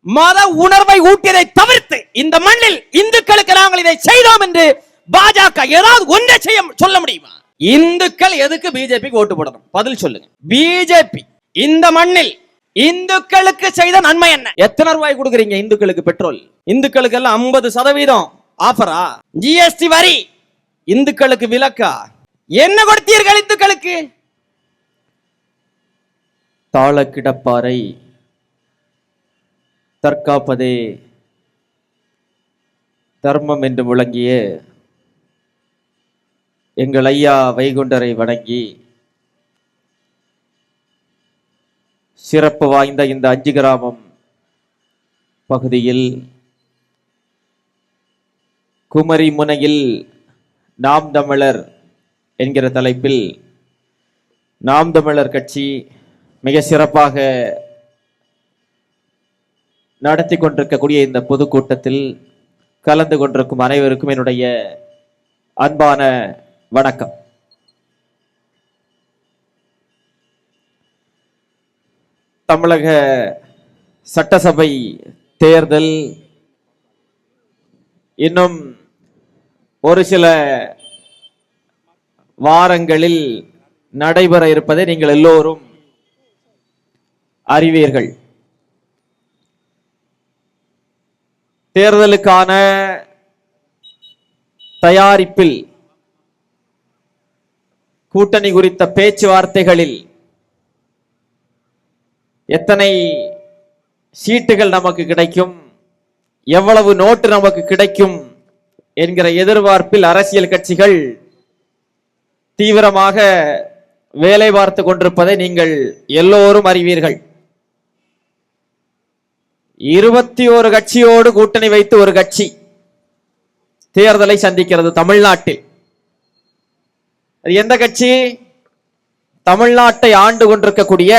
மத உணர்வை ஊட்டியதை தவிர்த்து இந்த மண்ணில் இந்துக்களுக்கு நாங்கள் இதை செய்தோம் என்று பாஜக ஏதாவது ஒன்றை சொல்ல முடியுமா? இந்துக்கள் எதுக்கு பிஜேபிக்கு ஓட்டு போடணும்? பதில் சொல்லுங்க. பிஜேபி இந்த மண்ணில் இந்துக்களுக்கு செய்த நன்மை என்ன? எத்தனை ரூபாய் கொடுக்குறீங்க இந்துக்களுக்கு பெட்ரோல்? இந்துக்களுக்கு எல்லாம் 50% ஆஃபரா? ஜிஎஸ்டி வரி இந்துக்களுக்கு விலக்கா? என்ன கொடுத்தீர்கள் இந்துக்களுக்கு? தாள கிடப்பாரை தற்காப்பதே தர்மம் என்று முழங்கிய எங்கள் ஐயா வைகுண்டரை வணங்கி சிறப்பு வாய்ந்த இந்த 5 கிராமம் பகுதியில் குமரி முனையில் நாம் தமிழர் என்கிற தலைப்பில் நாம் தமிழர் கட்சி மிக சிறப்பாக நடத்தி கொண்டிருக்கக்கூடிய இந்த பொதுக்கூட்டத்தில் கலந்து கொண்டிருக்கும் அனைவருக்கும் என்னுடைய அன்பான வணக்கம். தமிழக சட்டசபை தேர்தல் இன்னும் ஒரு சில வாரங்களில் நடைபெற இருப்பதை நீங்கள் எல்லோரும் அறிவீர்கள். தேர்தலுக்கான தயாரிப்பில் கூட்டணி குறித்த பேச்சுவார்த்தைகளில் எத்தனை சீட்டுகள் நமக்கு கிடைக்கும், எவ்வளவு நோட்டு நமக்கு கிடைக்கும் என்கிற எதிர்பார்ப்பில் அரசியல் கட்சிகள் தீவிரமாக வேலை பார்த்து கொண்டிருப்பதை நீங்கள் எல்லோரும் அறிவீர்கள். 21 கட்சியோடு கூட்டணி வைத்து ஒரு கட்சி தேர்தலை சந்திக்கிறது தமிழ்நாட்டில். அது எந்த கட்சி? தமிழ்நாட்டை ஆண்டு கொண்டிருக்கக்கூடிய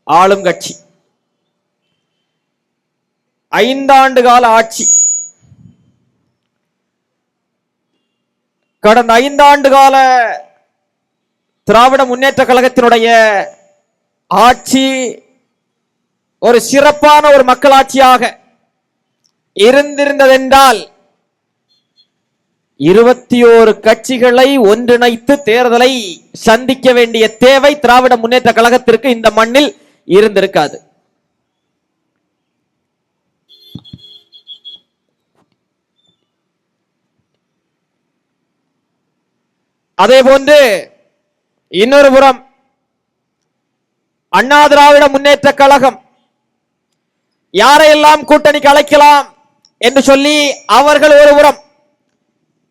ஆளும் கட்சி. 5 ஆண்டு கால ஆட்சி. கடந்த 5 ஆண்டு கால திராவிட முன்னேற்ற கழகத்தினுடைய ஆட்சி ஒரு சிறப்பான ஒரு மக்களாட்சியாக இருந்திருந்ததென்றால் 21 கட்சிகளை ஒன்றிணைத்து தேர்தலை சந்திக்க வேண்டிய தேவை திராவிட முன்னேற்ற கழகத்திற்கு இந்த மண்ணில் இருந்திருக்காது. அதே போன்று இன்னொரு புறம் அண்ணா திராவிட முன்னேற்ற கழகம் யாரையெல்லாம் கூட்டணிக்கு அழைக்கலாம் என்று சொல்லி அவர்கள் ஒரு புறம்,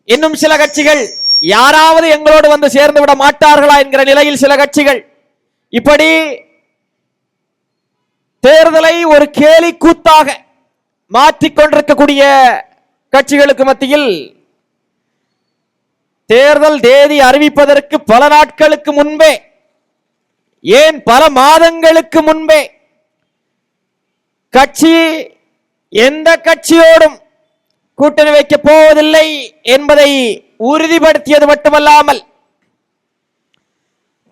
இன்னும் சில கட்சிகள் யாராவது எங்களோடு வந்து சேர்ந்து விட மாட்டார்களா என்கிற நிலையில் சில கட்சிகள், இப்படி தேர்தலை ஒரு கேலி கூத்தாக மாற்றிக்கொண்டிருக்கக்கூடிய கட்சிகளுக்கு மத்தியில் தேர்தல் தேதி அறிவிப்பதற்கு பல நாட்களுக்கு முன்பே, ஏன் பல மாதங்களுக்கு முன்பே கட்சி எந்த கட்சியோடும் கூட்டணி வைக்கப் போவதில்லை என்பதை உறுதிப்படுத்தியது மட்டுமல்லாமல்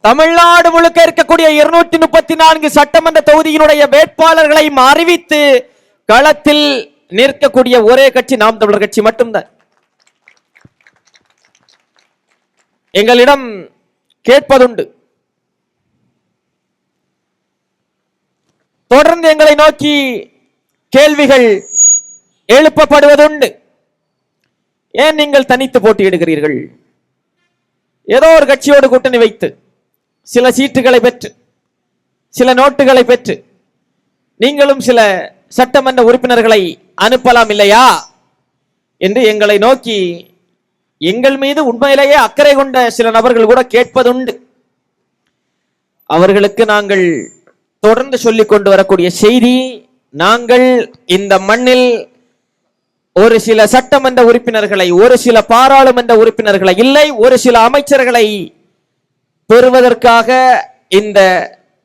தமிழ்நாடு முழுக்க இருக்கக்கூடிய 234 சட்டமன்ற தொகுதியினுடைய வேட்பாளர்களை அறிவித்து களத்தில் நிற்கக்கூடிய ஒரே கட்சி நாம் தமிழர் கட்சி மட்டும்தான். எங்களிடம் கேட்பதுண்டு, தொடர்ந்து எங்களை நோக்கி கேள்விகள் எழுப்பப்படுவதுண்டு. ஏன் நீங்கள் தனித்து போட்டியிடுகிறீர்கள்? ஏதோ ஒரு கட்சியோடு கூட்டணி வைத்து சில சீட்டுகளை பெற்று சில நோட்டுகளை பெற்று நீங்களும் சில சட்டமன்ற உறுப்பினர்களை அனுப்பலாம் இல்லையா என்று எங்களை நோக்கி எங்கள் மீது உண்மையிலேயே அக்கறை கொண்ட சில நபர்கள் கூட கேட்பதுண்டு. அவர்களுக்கு நாங்கள் தொடர்ந்து சொல்லிக் கொண்டு வரக்கூடிய செய்தி, நாங்கள் இந்த மண்ணில் ஒரு சில சட்டமன்ற உறுப்பினர்களை, ஒரு சில பாராளுமன்ற உறுப்பினர்களை, இல்லை ஒரு சில அமைச்சர்களை பெறுவதற்காக இந்த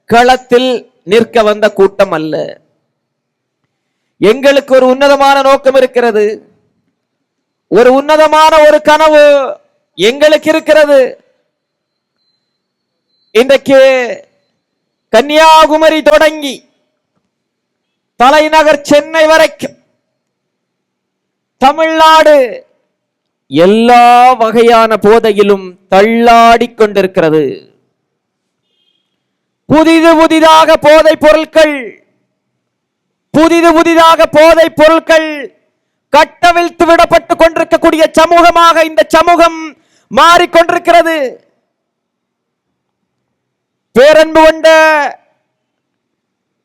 களத்தில் நிற்க வந்த கூட்டம் அல்ல. எங்களுக்கு ஒரு உன்னதமான நோக்கம் இருக்கிறது, ஒரு உன்னதமான ஒரு கனவு எங்களுக்கு இருக்கிறது. இன்றைக்கு கன்னியாகுமரி தொடங்கி தலைநகர் சென்னை வரைக்கும் தமிழ்நாடு எல்லா வகையான போதையிலும் தள்ளாடி கொண்டிருக்கிறது. புதிதாக போதை பொருட்கள் கட்டவிழ்த்து விடப்பட்டுக் கொண்டிருக்கக்கூடிய சமூகமாக இந்த சமூகம் மாறிக்கொண்டிருக்கிறது. பேரன்பு கொண்ட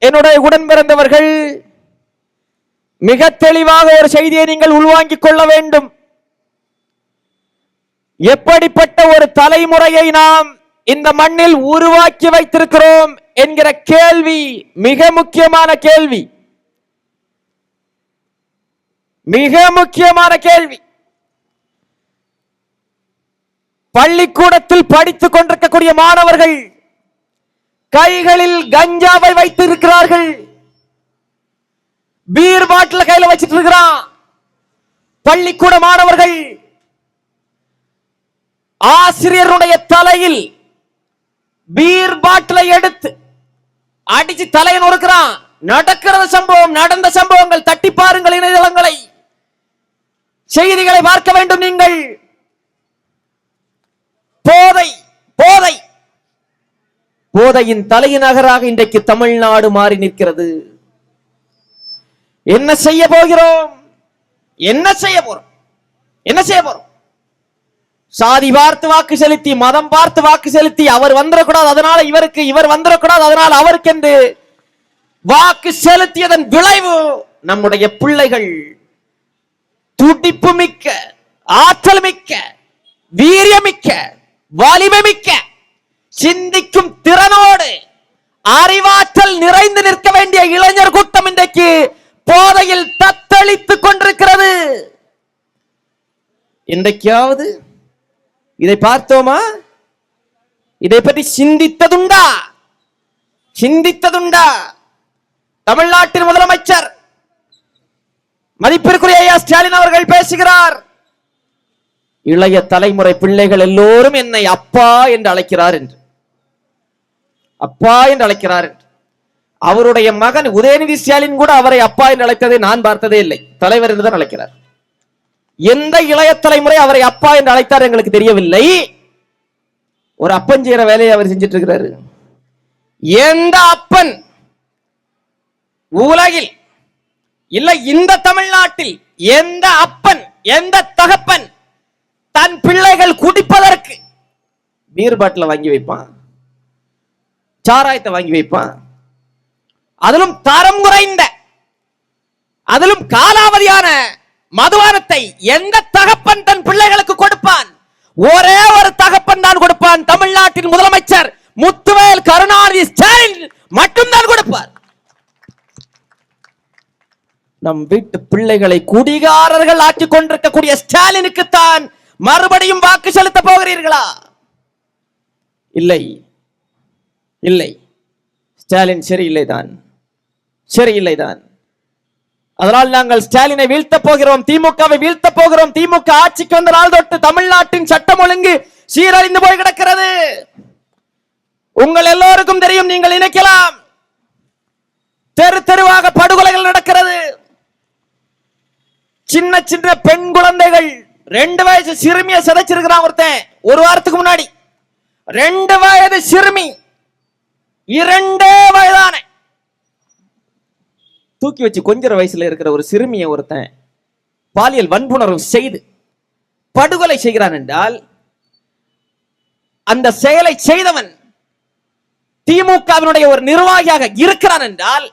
என்னுடைய உடன் பிறந்தவர்கள், மிக தெளிவாக ஒரு செய்தியை நீங்கள் உள்வாங்கிக் கொள்ள வேண்டும். எப்படிப்பட்ட ஒரு தலைமுறையை நாம் இந்த மண்ணில் உருவாக்கி வைத்திருக்கிறோம் என்கிற கேள்வி மிக முக்கியமான கேள்வி. பள்ளிக்கூடத்தில் படித்துக் கொண்டிருக்கக்கூடிய மாணவர்கள் கைகளில் கஞ்சாவை வைத்திருக்கிறார்கள். பீர் பாட்டில் கையில வச்சிட்டு இருக்கிறான். பள்ளிக்கூட மாணவர்கள் ஆசிரியருடைய தலையில் பீர் பாட்டிலை எடுத்து அடிச்சு தலையை நொறுக்கிறான். நடந்த சம்பவங்கள் தட்டி பாருங்கள் இணையதளங்களை, செய்திகளை பார்க்க வேண்டும் நீங்கள். போதையின் தலைநகராக இன்றைக்கு தமிழ்நாடு மாறி நிற்கிறது. என்ன செய்ய போகிறோம்? சாதி பார்த்து வாக்கு செலுத்தி, மதம் பார்த்து வாக்கு செலுத்தி, அவர் வந்துடக்கூடாது அதனால இவருக்கு, இவர் வந்துடக்கூடாது அதனால அவருக்கு என்று வாக்கு செலுத்தியதன் விளைவு நம்முடைய பிள்ளைகள் துடிப்பு மிக்க, ஆற்றல் மிக்க, வீரியமிக்க, வலிமை மிக்க, சிந்திக்கும் திறனோடு அறிவாற்றல் நிறைந்து நிற்க வேண்டிய இளைஞர் கூட்டம் இன்றைக்கு போதையில் தத்தளித்துக் கொண்டிருக்கிறது. இன்றைக்காவது இதை பார்த்தோமா? இதை பற்றி சிந்தித்ததுண்டா? தமிழ்நாட்டின் முதலமைச்சர் மதிப்பிற்குரிய ஐயா ஸ்டாலின் அவர்கள் பேசுகிறார். இளைய தலைமுறை பிள்ளைகள் எல்லோரும் என்னை அப்பா என்று அழைக்கிறார் என்று. அவருடைய மகன் உதயநிதி ஸ்டாலின் கூட அவரை அப்பா என்று அழைத்ததை நான் பார்த்ததே இல்லை. தலைவர் என்றுதான் அழைக்கிறார். எந்த இளைய தலைமுறை அவரை அப்பா என்று அழைத்தார் எங்களுக்கு தெரியவில்லை. ஒரு அப்பன் செய்யற வேலையை அவர் செஞ்சிட்டு இருக்கிறாரு. எந்த அப்பன் உலகில் இல்ல இந்த தமிழ்நாட்டில், எந்த அப்பன், எந்த தகப்பன் தன் பிள்ளைகள் குடிப்பதற்கு பீர் பாட்டில வாங்கி வைப்பான், சாராயத்தை வாங்கி வைப்பான், அதிலும் தரம் குறைந்த, அதிலும் காலாவதியான மதுபானத்தை எந்த தகப்பன் தன் பிள்ளைகளுக்கு கொடுப்பான்? ஒரே ஒரு தகப்பன் தான் கொடுப்பான். தமிழ்நாட்டின் முதலமைச்சர் முத்துவேல் கருணாநிதி ஸ்டாலின் மட்டும்தான் கொடுப்பார். நம் வீட்டு பிள்ளைகளை குடிகாரர்கள் ஆக்கிக் கொண்டிருக்கக்கூடிய ஸ்டாலினுக்கு தான் மறுபடியும் வாக்கு செலுத்த போகிறீர்களா? இல்லை. ஸ்டாலின் சரியில்லைதான். அதனால் நாங்கள் ஸ்டாலினை வீழ்த்த போகிறோம், திமுகவை வீழ்த்த போகிறோம். திமுக ஆட்சிக்கு வந்த நாள் தொட்டு தமிழ்நாட்டின் சட்டம் ஒழுங்கு சீரழிந்து போய் கிடக்கிறது. உங்கள் எல்லோருக்கும் தெரியும், நீங்கள் நினைக்கலாம். தெருவாக படுகொலைகள் நடக்கிறது. சின்ன பெண் குழந்தைகள், 2 வயசு சிறுமியை சிதைச்சிருக்கிறான் ஒருத்தன். ஒரு வாரத்துக்கு முன்னாடி 2 வயது சிறுமி, 2 வயதான தூக்கி வச்சு கொஞ்சம் வயசுல இருக்கிற ஒரு சிறுமியை ஒருத்தன் பாலியல் வன்புணர்வு செய்து படுகொலை செய்கிறான் என்றால், அந்த செயலை செய்தவன் திமுகவினுடைய ஒரு நிர்வாகியாக இருக்கிறான் என்றால்,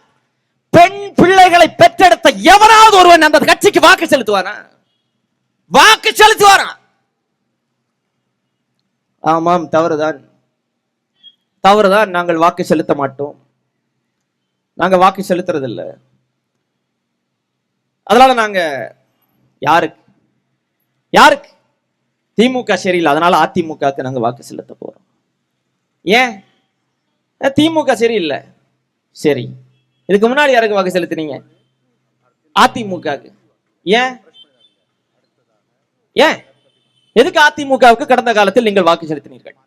பெண் பிள்ளைகளை பெற்றெடுத்த எவனாவது ஒருவன் அந்த கட்சிக்கு வாக்கு செலுத்துவானா? ஆமாம், தவறுதான். நாங்கள் வாக்கு செலுத்த மாட்டோம். நாங்க வாக்கு செலுத்துறதில்ல. அதனால நாங்க யாருக்கு திமுக சரியில்லை, அதனால அதிமுகவுக்கு நாங்க வாக்கு செலுத்த போறோம். ஏன்? திமுக சரியில்லை. சரி, இதுக்கு முன்னாடி யாருக்கு வாக்கு செலுத்தினீங்க? அதிமுகவுக்கு. ஏன்? எதுக்கு அதிமுகவுக்கு கடந்த காலத்தில் நீங்கள் வாக்கு செலுத்தினீர்கள்?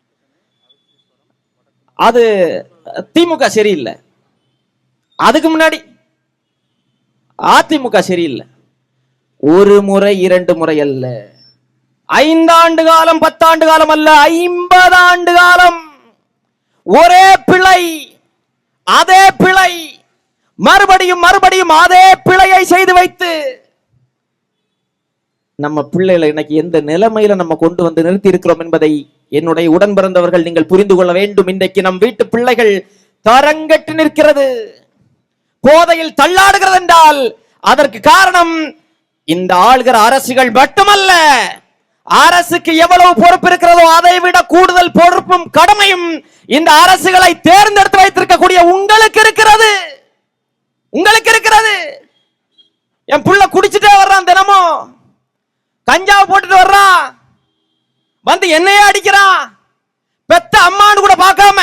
அது திமுக சரியில்லை. அதுக்கு முன்னாடி அதிமுக சரியில்லை. ஒரு முறை 2 முறை அல்ல, 5 ஆண்டு காலம் 10 ஆண்டு காலம் அல்ல, 50 ஆண்டு காலம் ஒரே பிழை, அதே பிழை, மறுபடியும் மறுபடியும் அதே பிழையை செய்து வைத்து நம்ம பிள்ளைகளை இன்னைக்கு எந்த நிலைமையில நம்ம கொண்டு வந்து நிறுத்தி இருக்கிறோம் என்பதை என்னுடைய உடன் பிறந்தவர்கள் நீங்கள் புரிந்து கொள்ள வேண்டும். இன்றைக்கு நம் வீட்டு பிள்ளைகள் தரங்கட்டு நிற்கிறது, போதையில் தள்ளாடுகிறது என்றால் அதற்கு காரணம் இந்த ஆளுகிற அரசுகள் மட்டுமல்ல. அரசுக்கு எவ்வளவு பொறுப்பு இருக்கிறதோ அதை விட கூடுதல் பொறுப்பும் கடமையும் இந்த அரசுகளை தேர்ந்தெடுத்து வைத்திருக்கக்கூடிய உங்களுக்கு இருக்கிறது. உங்களுக்கு இருக்கிறது. என் புள்ள குடிச்சிட்டே வர்றான், தினமும் கஞ்சாவை போட்டுட்டு வர்றான், வந்து என்னையே அடிக்கிறான், பெத்த அம்மான்னு கூட பார்க்காம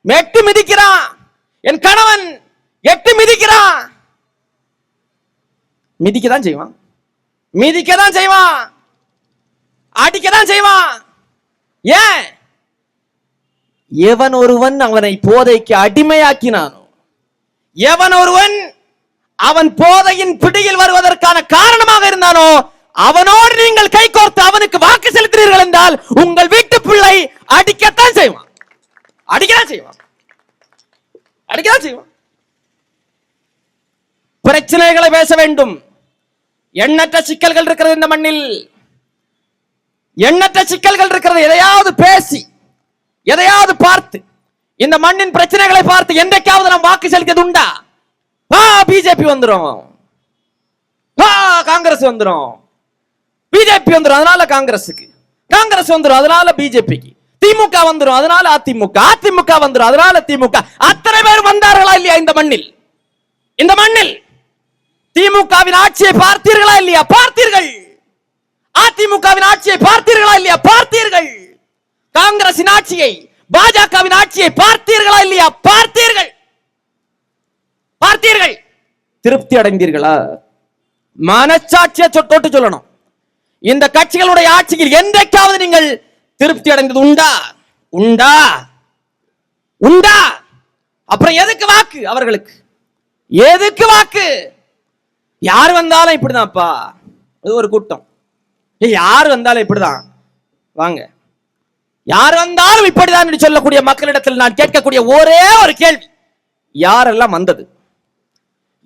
மெட்டு மிதிக்கிறான், என் கணவன் எட்டு மிதிக்கிறான். மிதிக்கதான் செய்வான், மிதிக்கதான் செய்வான், அடிக்கதான் செய்வான். ஏன்? எவன் ஒருவன் அவனை போதைக்கு அடிமையாக்கினானோ, எவன் ஒருவன் அவன் போதையின் பிடியில் வருவதற்கான காரணமாக இருந்தானோ, அவனோடு நீங்கள் கை கோர்த்து அவனுக்கு வாக்கு செலுத்தினீர்கள் என்றால் உங்கள் வீட்டு பிள்ளை அடிக்கத்தான் செய்வான், அடிக்கதான் செய்வான், அடிக்கதான் செய்வான். பிரச்சனைகளை பேச வேண்டும். எண்ணற்ற சிக்கல்கள் இருக்கிறது இந்த மண்ணில், எண்ணற்ற சிக்கல்கள் இருக்கிறது. எதையாவது பேசி, எதையாவது பார்த்து, இந்த மண்ணின் பிரச்சனைகளை பார்த்து என்றைக்காவது நாம் வாக்கு செலுத்தியது உண்டா? பிஜேபி வந்துரும், காங்கிரஸ் வந்துரும், பிஜேபி வந்துரும் அதனால காங்கிரசுக்கு, காங்கிரஸ் வந்துரும் அதனால பிஜேபிக்கு, திமுக வந்துரும் அதனால அதிமுக, அதிமுக வந்துரும் அதனால திமுக. அத்தனை பேர் வந்தார்களா இல்லையா இந்த மண்ணில்? இந்த மண்ணில் திமுகவின் ஆட்சியை பார்த்தீர்களா இல்லையா? பார்த்தீர்கள். அதிமுகவின் ஆட்சியை பார்த்தீர்களா இல்லையா? பார்த்தீர்கள். காங்கிரசின் ஆட்சியை, பாஜகவின் ஆட்சியை பார்த்தீர்களா இல்லையா? பார்த்தீர்கள். பார்த்தீர்கள். திருப்தி அடைந்தீர்களா? மனச்சாட்சியை தொட்டு சொல்லணும். இந்த கட்சிகளுடைய ஆட்சியில் என்றைக்காவது நீங்கள் திருப்தி அடைந்தது உண்டா? உண்டா? உண்டா? அப்புறம் எதுக்கு வாக்கு அவர்களுக்கு? எதுக்கு வாக்கு? யார் வந்தாலும் இப்படிதான்ப்பா, அது ஒரு கூட்டம். யார் வந்தாலும் இப்படிதான் வாங்க, யார் வந்தாலும் இப்படிதான் சொல்லக்கூடிய மக்களிடத்தில் நான் கேட்கக்கூடிய ஒரே ஒரு கேள்வி, யாரெல்லாம் வந்தது?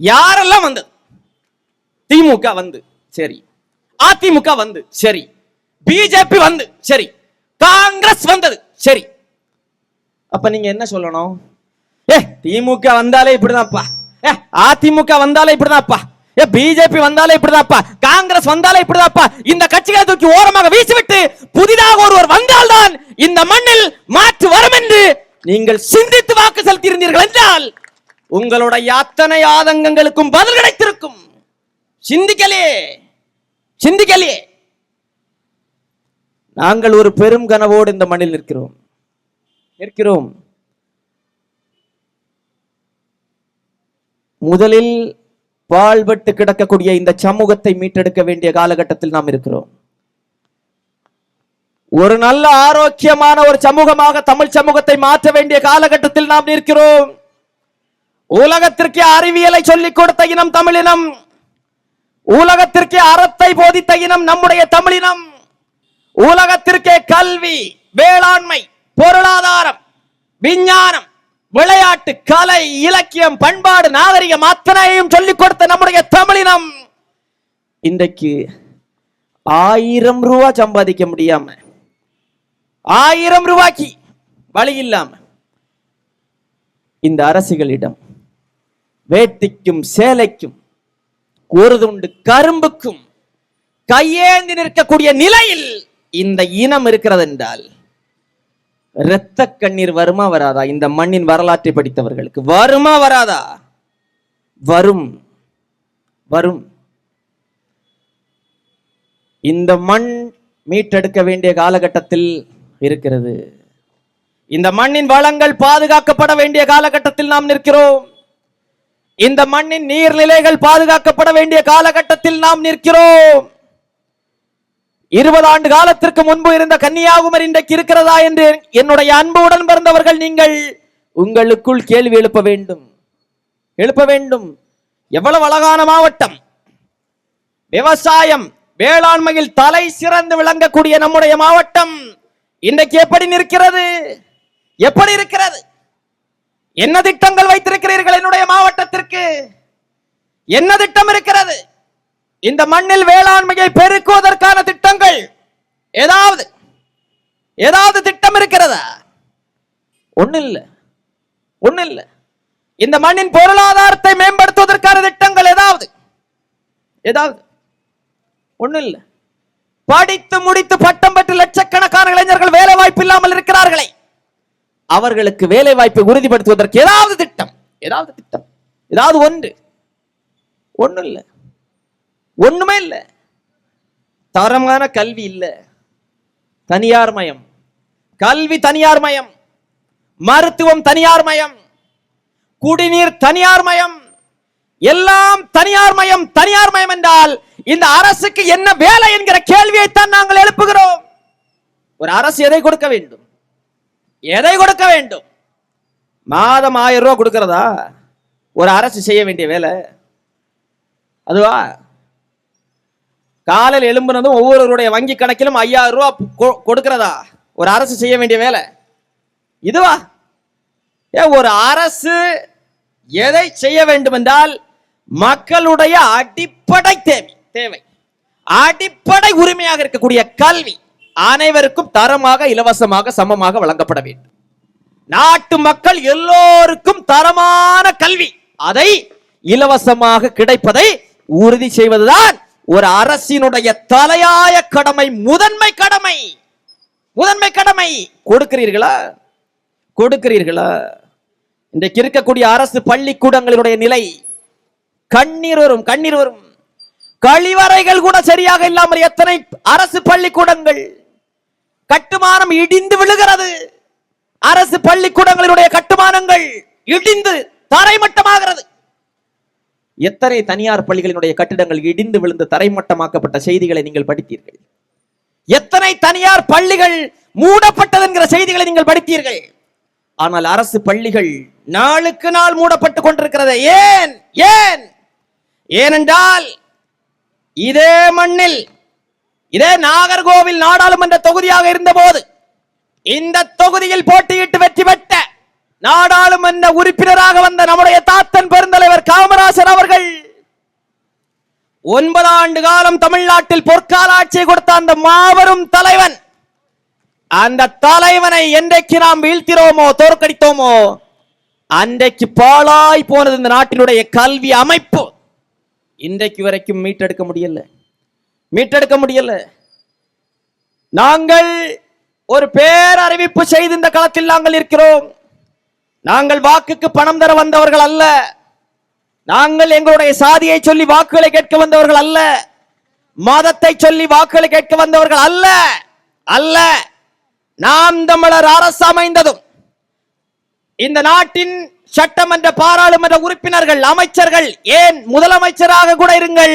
யாரெல்லாம் வந்தது? திமுக வந்து சரி, அதிமுக வந்து சரி, பிஜேபி வந்து சரி, காங்கிரஸ் வந்தது சரி. அப்ப நீங்க என்ன சொல்லணும்? திமுக வந்தாலே இப்படிதான்ப்பா, அதிமுக வந்தாலே இப்படிதான்ப்பா, பிஜேபி வந்தாலே இப்படிதான்ப்பா, காங்கிரஸ் வந்தாலே இப்படிதான்ப்பா. இந்த கட்சிகளை தூக்கி ஓரமாக வீசிவிட்டு புதிதாக ஒருவர் வந்தால்தான் இந்த மண்ணில் மாற்று வரும் என்று நீங்கள் சிந்தித்து வாக்கு செலுத்தியிருந்தீர்கள் என்றால் உங்களுடைய அத்தனை ஆதங்கங்களுக்கும் பதில் கிடைத்திருக்கும். சிந்திக்கலையே, சிந்திக்கலையே. நாங்கள் ஒரு பெரும் கனவோடு இந்த மண்ணில் நிற்கிறோம் நிற்கிறோம். முதலில் பாழ்பட்டு கிடக்கக்கூடிய இந்த சமூகத்தை மீட்டெடுக்க வேண்டிய காலகட்டத்தில் நாம் இருக்கிறோம். ஒரு நல்ல ஆரோக்கியமான ஒரு சமூகமாக தமிழ் சமூகத்தை மாற்ற வேண்டிய காலகட்டத்தில் நாம் நிற்கிறோம். உலகத்திற்கு அறிவியலை சொல்லிக் கொடுத்த இனம் தமிழினம், உலகத்திற்கு அறத்தை போதித்த இனம் நம்முடைய தமிழினம், உலகத்திற்கே கல்வி, வேளாண்மை, பொருளாதாரம், விஞ்ஞானம், விளையாட்டு, கலை, இலக்கியம், பண்பாடு, நாகரிகம் அத்தனையும் சொல்லிக் கொடுத்த நம்முடைய தமிழினம் இன்றைக்கு 1000 ரூபாய் சம்பாதிக்க முடியாம, 1000 ரூபாய்க்கு வழி இல்லாம இந்த அரசுகளிடம் வேட்டிக்கும் சேலைக்கும் ஒரு துண்டு கரும்புக்கும் கையேந்தி நிற்கக்கூடிய நிலையில் இந்த இனம் இருக்கிறது என்றால் இரத்த கண்ணீர் வருமா வராதா? இந்த மண்ணின் வரலாற்றை படித்தவர்களுக்கு வருமா வராதா? வரும், வரும். இந்த மண் மீட்டெடுக்க வேண்டிய காலகட்டத்தில் இருக்கிறது. இந்த மண்ணின் வளங்கள் பாதுகாக்கப்பட வேண்டிய காலகட்டத்தில் நாம் நிற்கிறோம். இந்த மண்ணின் நீர்நிலைகள் பாதுகாக்கப்பட வேண்டிய காலகட்டத்தில் நாம் நிற்கிறோம். 20 ஆண்டு காலத்திற்கு முன்பு இருந்த கன்னியாகுமரி இன்றைக்கு இருக்கிறதா என்று என்னுடைய அன்புடன் பிறந்தவர்கள் நீங்கள் உங்களுக்குள் கேள்வி எழுப்ப வேண்டும், எழுப்ப வேண்டும். எவ்வளவு அழகான மாவட்டம். விவசாயம் வேளாண்மையில் தலை சிறந்து விளங்கக்கூடிய நம்முடைய மாவட்டம் இன்றைக்கு எப்படி நிற்கிறது? எப்படி இருக்கிறது? என்ன திட்டங்கள் வைத்திருக்கிறீர்கள்? என்னுடைய மாவட்டத்திற்கு என்ன திட்டம் இருக்கிறது? இந்த மண்ணில் வேளாண்மையை பெருக்குவதற்கான திட்டங்கள் ஏதாவது திட்டம் இருக்கிறதா? ஒண்ணு இல்ல. இந்த மண்ணின் பொருளாதாரத்தை மேம்படுத்துவதற்கான திட்டங்கள் ஏதாவது ஒண்ணு இல்ல. படித்து முடித்து பட்டம் பெற்று லட்சக்கணக்கான இளைஞர்கள் வேலை வாய்ப்பு இல்லாமல் இருக்கிறார்களே, அவர்களுக்கு வேலை வாய்ப்பை உறுதிப்படுத்துவதற்கு ஏதாவது திட்டம் ஏதாவது ஒண்ணு இல்ல. ஒண்ணுமே இல்ல. தரமான கல்வி இல்ல, தனியார் மயம். கல்வி தனியார் மயம், மருத்துவம் தனியார் மயம், குடிநீர் தனியார் மயம், எல்லாம் தனியார் மயம் என்றால் இந்த அரசுக்கு என்ன வேலை என்கிற கேள்வியைத்தான் நாங்கள் எழுப்புகிறோம். ஒரு அரசு எதை கொடுக்க வேண்டும்? மாதம் 1000 ரூபாய் கொடுக்கிறதா ஒரு அரசு செய்ய வேண்டிய வேலை? அதுவா? காலையில் எழும்புனதும் ஒவ்வொருவருடைய வங்கி கணக்கிலும் 5000 ரூபாய் கொடுக்கிறதா ஒரு அரசு செய்ய வேண்டிய வேலை? இதுவா? ஒரு அரசு எதை செய்ய வேண்டும் என்றால் மக்களுடைய அடிப்படை தேவை, அடிப்படை உரிமையாக இருக்கக்கூடிய கல்வி அனைவருக்கும் தரமாக, இலவசமாக, சமமாக வழங்கப்பட வேண்டும். நாட்டு மக்கள் எல்லோருக்கும் தரமான கல்வி அதை இலவசமாக கிடைப்பதை உறுதி செய்வதுதான் ஒரு அரசினுடைய தலையாய கடமை, முதன்மை கடமை. கொடுக்கிறீர்களா? இன்றைக்கு இருக்கக்கூடிய அரசு பள்ளிக்கூடங்களுடைய நிலை கண்ணீர் வரும். கழிவறைகள் கூட சரியாக இல்லாமல் எத்தனை அரசு பள்ளிக்கூடங்கள் கட்டுமானம் இடிந்து விழுகிறது. அரசு பள்ளிக்கூடங்களுடைய கட்டுமானங்கள் இடிந்து தரைமட்டமாகிறது. எத்தனை தனியார் பள்ளிகளினுடைய கட்டிடங்கள் இடிந்து விழுந்து தரைமட்டமாக்கப்பட்ட செய்திகளை நீங்கள் படித்தீர்கள்? எத்தனை தனியார் பள்ளிகள் மூடப்பட்டது என்கிற செய்திகளை நீங்கள் படித்தீர்கள்? ஆனால் அரசு பள்ளிகள் நாளுக்கு நாள் மூடப்பட்டுக் கொண்டிருக்கிறது. ஏனென்றால் இதே மண்ணில், இதே நாகர்கோவில் நாடாளுமன்ற தொகுதியாக இருந்த போது இந்த தொகுதியில் போட்டியிட்டு வெற்றி பெற்ற நாடாளுமன்ற உறுப்பினராக வந்த நம்முடைய தாத்தன் பெருந்தலைவர் காமராசர் அவர்கள் 9 ஆண்டு காலம் தமிழ்நாட்டில் பொற்கால ஆட்சியை கொடுத்த அந்த மாபெரும் தலைவன், அந்த தலைவனை என்றைக்கு நாம் வீழ்த்தினோமோ, தோற்கடித்தோமோ, அன்றைக்கு பாழாய் போனது இந்த நாட்டினுடைய கல்வி அமைப்பு. இன்றைக்கு வரைக்கும் மீட்டெடுக்க முடியல. நாங்கள் ஒரு பேரறிவிப்பு செய்து இந்த களத்தில் நாங்கள் இருக்கிறோம். நாங்கள் வாக்குக்கு பணம் தர வந்தவர்கள் அல்ல. நாங்கள் எங்களுடைய சாதியை சொல்லி வாக்குகளை கேட்க வந்தவர்கள் அல்ல. மதத்தை சொல்லி வாக்குகளை கேட்க வந்தவர்கள் அல்ல. நாம் தமிழர் அரசு அமைந்ததும் இந்த நாட்டின் சட்டமன்ற, பாராளுமன்ற உறுப்பினர்கள், அமைச்சர்கள், ஏன் முதலமைச்சராக கூட இருங்கள்,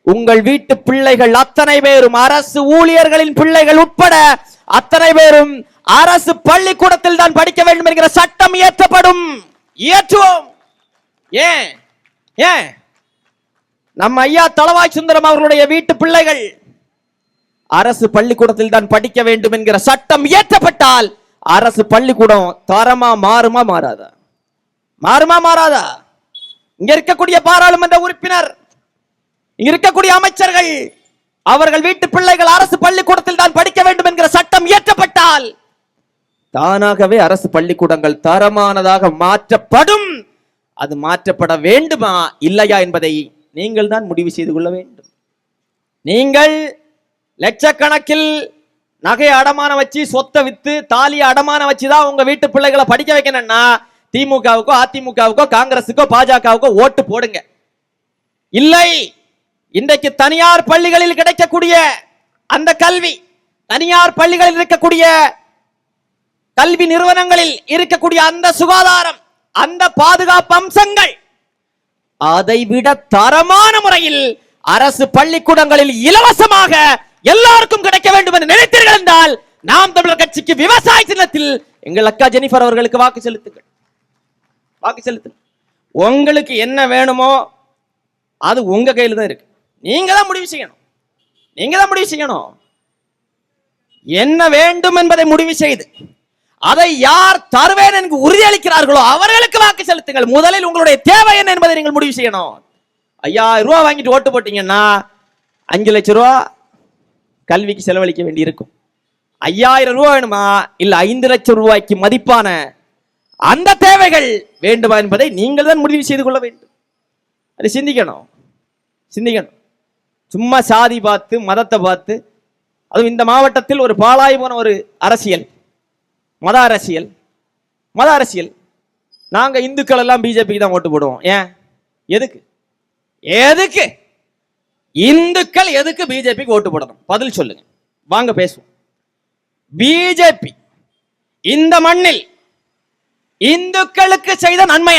உங்கள் வீட்டு பிள்ளைகள் அத்தனை பேரும், அரசு ஊழியர்களின் பிள்ளைகள் உட்பட அத்தனை பேரும் அரசு பள்ளிக்கூடத்தில் தான் படிக்க வேண்டும் என்கிற சட்டம் இயற்றப்படும். இயற்றுவோம். ஏன் நம்ம ஐயா தளவாய் சுந்தரம் அவர்களுடைய வீட்டு பிள்ளைகள் அரசு பள்ளிக்கூடத்தில் தான் படிக்க வேண்டும் என்கிற சட்டம் இயற்றப்பட்டால் அரசு பள்ளிக்கூடம் தரமா மாறுமா மாறாதா? இங்க இருக்கக்கூடிய பாராளுமன்ற உறுப்பினர், இங்க இருக்கக்கூடிய அமைச்சர்கள், அவர்கள் வீட்டு பிள்ளைகள் அரசு பள்ளிக்கூடத்தில் தான் படிக்க வேண்டும் என்கிற சட்டம் இயற்றப்பட்டால் தானாகவே அரசு பள்ளிக்கூடங்கள் தரமானதாக மாற்றப்படும். அது மாற்றப்பட வேண்டுமா இல்லையா என்பதை நீங்கள் தான் முடிவு செய்து கொள்ள வேண்டும். நீங்கள் லட்சக்கணக்கில் நகை அடமான வச்சு, சொத்தை வித்து, தாலியை அடமான வச்சுதான் உங்க வீட்டு பிள்ளைகளை படிக்க வைக்கணும்னா திமுகவுக்கோ, அதிமுகவுக்கோ, காங்கிரசுக்கோ, பாஜகவுக்கோ ஓட்டு போடுங்க. இல்லை, இன்றைக்கு தனியார் பள்ளிகளில் கிடைக்கக்கூடிய அந்த கல்வி, தனியார் பள்ளிகளில் இருக்கக்கூடிய கல்வி நிறுவனங்களில் இருக்கக்கூடிய அந்த சுகாதாரம், அந்த பாதுகாப்பு அம்சங்கள் அதைவிட தரமான முறையில் அரசு பள்ளிக்கூடங்களில் இலவசமாக எல்லாருக்கும் கிடைக்க வேண்டும் என்று நினைத்தீர்கள் என்றால் நாம் தமிழர் கட்சிக்கு விவசாய சின்னத்தில் எங்கள் அக்கா ஜெனிஃபர் அவர்களுக்கு வாக்கு செலுத்துங்கள். உங்களுக்கு என்ன வேணுமோ அது உங்க கையில தான் இருக்கு. நீங்க தான் முடிவு செய்யணும். நீங்க தான் முடிவு செய்யணும். என்ன வேண்டும் என்பதை முடிவு செய்து அதை யார் தருவேன் என்று உறுதியளிக்கிறார்களோ அவர்களுக்கு வாக்கு செலுத்துங்கள். முதலில் உங்களுடைய தேவை என்ன என்பதை நீங்கள் முடிவு செய்யணும். 5000 ரூபாய் வாங்கிட்டு ஓட்டு போட்டீங்கன்னா 5 லட்சம் ரூபாய் கல்விக்கு செலவழிக்க வேண்டி இருக்கும். 5000 ரூபாய் வேணுமா இல்ல 5 லட்சம் ரூபாய்க்கு மதிப்பான அந்த தேவைகள் வேண்டுமா என்பதை நீங்கள் தான் முடிவு செய்து கொள்ள வேண்டும். அது சிந்திக்கணும். சும்மா சாதி பார்த்து மதத்தை பார்த்து, அதுவும் இந்த மாவட்டத்தில் ஒரு பாழாய் போன ஒரு அரசியல், மத அரசியல். நாங்க இந்துக்கள் எல்லாம் பிஜேபிக்கு தான் ஓட்டு போடுவோம். ஏன்? எதுக்கு இந்துக்கள் எதுக்கு பிஜேபிக்கு ஓட்டு போடணும்? பதில் சொல்லுங்க. வாங்க பேசுவோம். பிஜேபி இந்த மண்ணில் இந்துக்களுக்கு செய்த நன்மை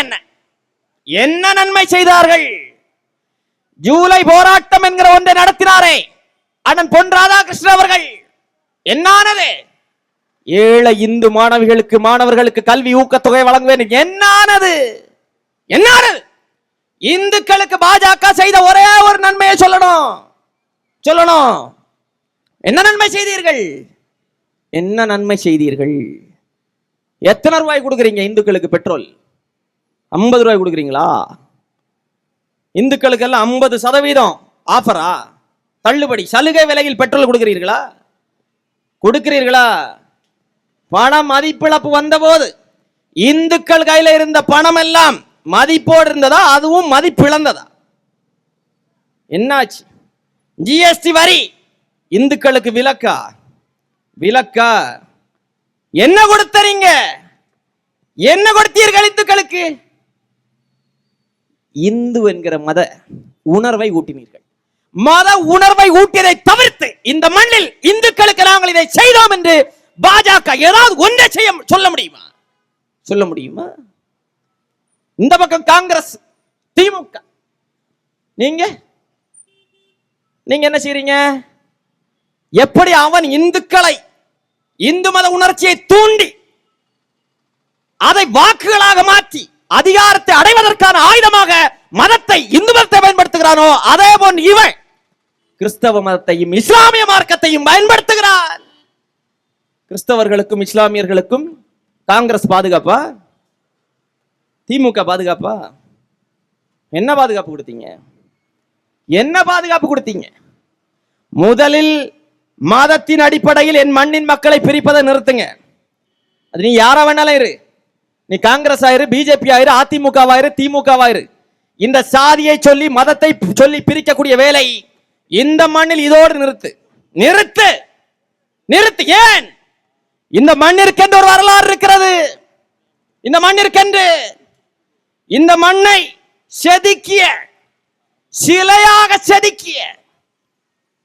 என்ன நன்மை செய்தார்கள்? ஜூலை போராட்டம் என்கிற ஒன்றை நடத்தினாரே அண்ணன் பொன் ராதாகிருஷ்ணன் அவர்கள். என்னானது? ஏழை இந்து மாணவர்களுக்கு கல்வி ஊக்கத்தொகை வழங்குவேன். என்னானது? இந்துக்களுக்கு பாஜக செய்த ஒரே ஒரு நன்மையை சொல்லணும். என்ன நன்மை செய்தீர்கள்? எத்தனை ரூபாய் கொடுக்குறீங்க இந்துக்களுக்கு? பெட்ரோல் 50 ரூபாய் கொடுக்குறீங்களா? இந்துக்களுக்கு எல்லாம் 50% ஆஃபரா, தள்ளுபடி, சலுகை விலையில் பெட்ரோல் கொடுக்கிறீர்களா? பணம் மதிப்பிழப்பு வந்த போது இந்துக்கள் கையில இருந்த பணம் எல்லாம் மதிப்போடு இருந்ததா? அதுவும் மதிப்பிழந்ததா? என்னாச்சு? ஜிஎஸ்டி வரி இந்துக்களுக்கு விலக்கா? என்ன கொடுத்தீங்க? என்ன கொடுத்தீர்கள் இந்துக்களுக்கு? இந்து என்கிற மத உணர்வை ஊட்டினீர்கள். மத உணர்வை ஊட்டியதை தவிர்த்து இந்த மண்ணில் இந்துக்களுக்கு நாங்கள் இதை செய்தோம் என்று பாஜக ஏதாவது ஒன்றை சொல்ல முடியுமா? இந்த பக்கம் காங்கிரஸ், திமுக, நீங்க என்ன செய்றீங்க? எப்படி அவன் இந்துக்களை, இந்து மத உணர்ச்சியை தூண்டி அதை வாக்குகளாக மாற்றி அதிகாரத்தை அடைவதற்கான ஆயுதமாக மதத்தை, இந்து மதத்தை பயன்படுத்துகிறானோ அதே போன்று இவன் கிறிஸ்தவ மதத்தையும் இஸ்லாமிய மார்க்கத்தையும் பயன்படுத்துகிறான். கிறிஸ்தவர்களுக்கும் இஸ்லாமியர்களுக்கும் காங்கிரஸ் பாதுகாப்பா? திமுக பாதுகாப்பா? என்ன பாதுகாப்பு கொடுத்தீங்க? முதலில் மதத்தின் அடிப்படையில் என் மண்ணின் மக்களை பிரிப்பதை நிறுத்துங்க. அது நீ யாரா வேணாலும் இரு, நீ காங்கிரஸ் ஆயிரு, பிஜேபி ஆயிரு, அதிமுக ஆயிரு, திமுக ஆயிரு. இந்த சாதியை சொல்லி மதத்தை சொல்லி பிரிக்கக்கூடிய வேலை இந்த மண்ணில் இதோடு நிறுத்து. ஏன்? இந்த மண்ணிற்கென்று ஒரு வரலாறு இருக்கிறது. இந்த மண்ணை சிலையாக செதுக்கிய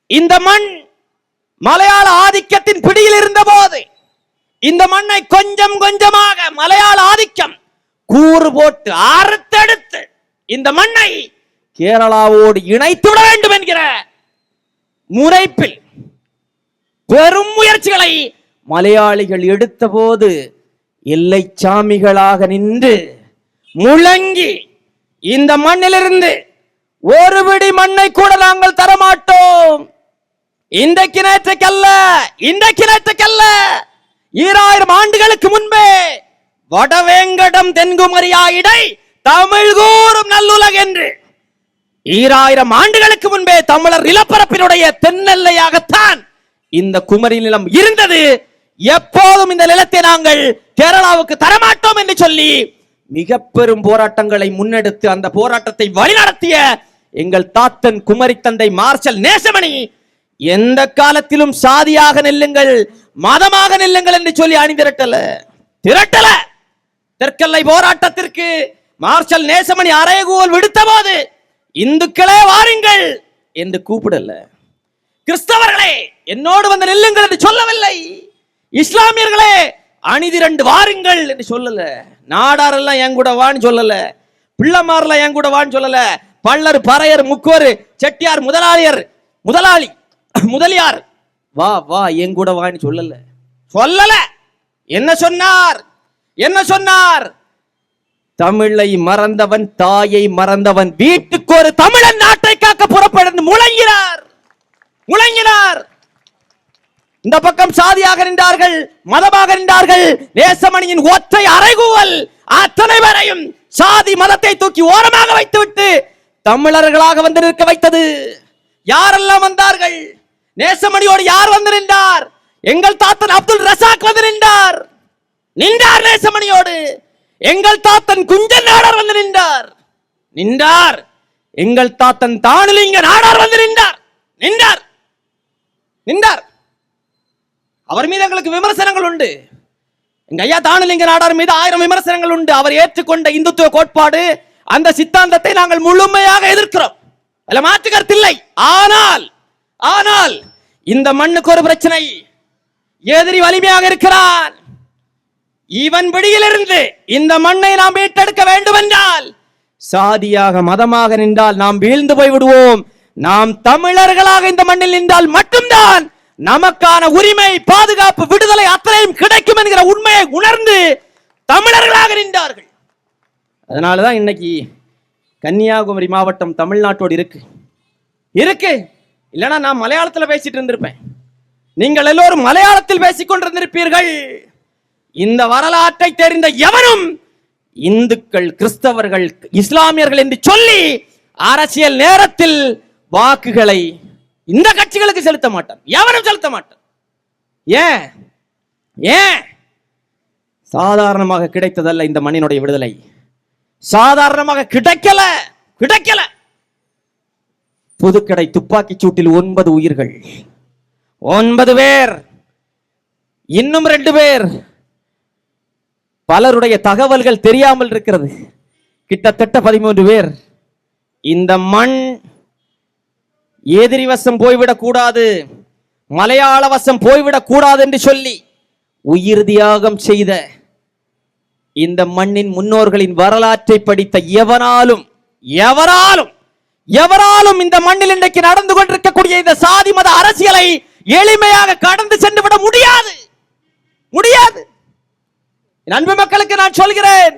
இந்த மண் மலையாள ஆதிக்கத்தின் பிடியில் இருந்த போது இந்த மண்ணை கொஞ்சம் கொஞ்சமாக மலையாள ஆதிக்கம் கூறு போட்டு அறுத்தெடுத்து இந்த மண்ணை கேரளாவோடு இணைத்துவிட வேண்டும் என்கிற முனைப்பில் பெரும் முயற்சிகளை மலையாளிகள் எடுத்த போது எல்லை சாமிகளாக நின்று முழங்கி இந்த மண்ணிலிருந்து ஒரு பிடி மண்ணை கூட நாங்கள் தரமாட்டோம், இன்றைக்கு நேற்றுக்கல்ல 2000 ஆண்டுகளுக்கு முன்பே வடவேங்கடம் தென்குமரியாயிடை தமிழ் கூறும் நல்லுலக என்று 2000 ஆண்டுகளுக்கு முன்பே தமிழர் நிலப்பரப்பினுடைய தென்னெல்லையாகத்தான் இந்த குமரி நிலம் இருந்தது. எப்போதும் இந்த நிலத்தை நாங்கள் கேரளாவுக்கு தரமாட்டோம் என்று சொல்லி மிக பெரும் போராட்டங்களை முன்னெடுத்து அந்த போராட்டத்தை வழிநடத்திய எங்கள் தாத்தன் குமரி தந்தை மார்ஷல் நேசமணி எந்த காலத்திலும் சாதியாக நெல்லுங்கள், மதமாக நெல்லுங்கள் என்று சொல்லி அணிதிரட்டல. தெற்கெல்லை போராட்டத்திற்கு மார்ஷல் நேசமணி அறைகூவல் விடுத்த போது இந்துக்களே வாருங்கள் என்று கூப்பிடல, கிறிஸ்தவர்களே என்னோடு வந்து நெல்லுங்கள் என்று சொல்லவில்லை, இஸ்லாமியர்களே அணிதிரண்டு வாருங்கள் என்று சொல்லல, நாடார் எல்லாம் என் கூட வான்னு சொல்லல, பிள்ளைமார்ல என் கூட வான்னு சொல்லல, பள்ளர் பறையர் முக்கோர் செட்டியார் முதலியார் வா வா என் கூட வான்னு சொல்லல. என்ன சொன்னார்? தமிழை மறந்தவன், தாயை மறந்தவன், வீட்டுக்கு ஒரு தமிழன் நாட்டை காக்க புறப்படும் முழங்கினார். இந்த பக்கம் சாதியாக நின்றார்கள், மதமாக நின்றார்கள். நேசமணியின் ஒற்றை அறைகூவல் அத்தனை பேரையும் சாதி மதத்தை தூக்கி ஓரமாக வைத்துவிட்டு தமிழர்களாக வந்து நிற்க வைத்தது. யாரெல்லாம் வந்தார்கள்? நேசமணியோடு யார் வந்து நின்றார்? எங்கள் தாத்தன் அப்துல் ரசாக் வந்து நின்றார் நேசமணியோடு. எங்கள் தாத்தன் குஞ்சன் நாடார் வந்து நின்றார். எங்கள் தாத்தன் தானுலிங்க நாடார் வந்து நின்றார். அவர் மீது எங்களுக்கு விமர்சனங்கள் உண்டு. எங்க ஐயா தானுலிங்க நாடார் மீது 1000 விமர்சனங்கள் உண்டு. அவர் ஏற்றுக்கொண்ட இந்துத்துவ கோட்பாடு, அந்த சித்தாந்தத்தை நாங்கள் முழுமையாக எதிர்க்கிறோம். அதுல மாற்று கருத்தில்லை. ஆனால் இந்த மண்ணுக்கு ஒரு பிரச்சனை. எதிரி வலிமையாக இருக்கிறான். இவன் பிடியிலிருந்து இந்த மண்ணை நாம் மீட்டெடுக்க வேண்டும் என்றால் சாதியாக மதமாக நின்றால் நாம் வீழ்ந்து போய் விடுவோம். நாம் தமிழர்களாக இந்த மண்ணில் நின்றால் மட்டும்தான் நமக்கான உரிமை, பாதுகாப்பு, விடுதலை அத்தனையும் கிடைக்கும் என்கிற உண்மையை உணர்ந்து தமிழர்களாக நின்றார்கள். அதனாலதான் இன்னைக்கு கன்னியாகுமரி மாவட்டம் தமிழ்நாட்டோடு இருக்கு. இல்லைன்னா நான் மலையாளத்தில் பேசிட்டு இருந்திருப்பேன். நீங்கள் எல்லோரும் மலையாளத்தில் பேசிக் கொண்டிருந்திருப்பீர்கள். இந்த வரலாற்றை தெரிந்த எவனும் இந்துக்கள், கிறிஸ்தவர்கள், இஸ்லாமியர்கள் என்று சொல்லி அரசியல் நேரத்தில் வாக்குகளை இந்த கட்சிகளுக்கு செலுத்த மாட்டான். எவனும் செலுத்த மாட்டான். ஏன்? சாதாரணமாக கிடைத்ததல்ல இந்த மண்ணினுடைய விடுதலை. சாதாரணமாக கிடைக்கல. புதுக்கடை துப்பாக்கி சூட்டில் 9 உயிர்கள், 9 பேர், இன்னும் 2 பேர். பலருடைய தகவல்கள் தெரியாமல் இருக்கிறது. கிட்டத்தட்ட 13 பேர். இந்த மண் எதிரி வசம் போய்விடக் கூடாது, மலையாள வசம் போய்விடக் கூடாது என்று சொல்லி உயிர் தியாகம் செய்த இந்த மண்ணின் முன்னோர்களின் வரலாற்றை படித்த எவராலும் இந்த மண்ணில் இன்றைக்கு நடந்து கொண்டிருக்கக்கூடிய இந்த சாதி மத அரசியலை எளிமையாக கடந்து சென்று விட முடியாது. அன்பு மக்களுக்கு நான் சொல்கிறேன்,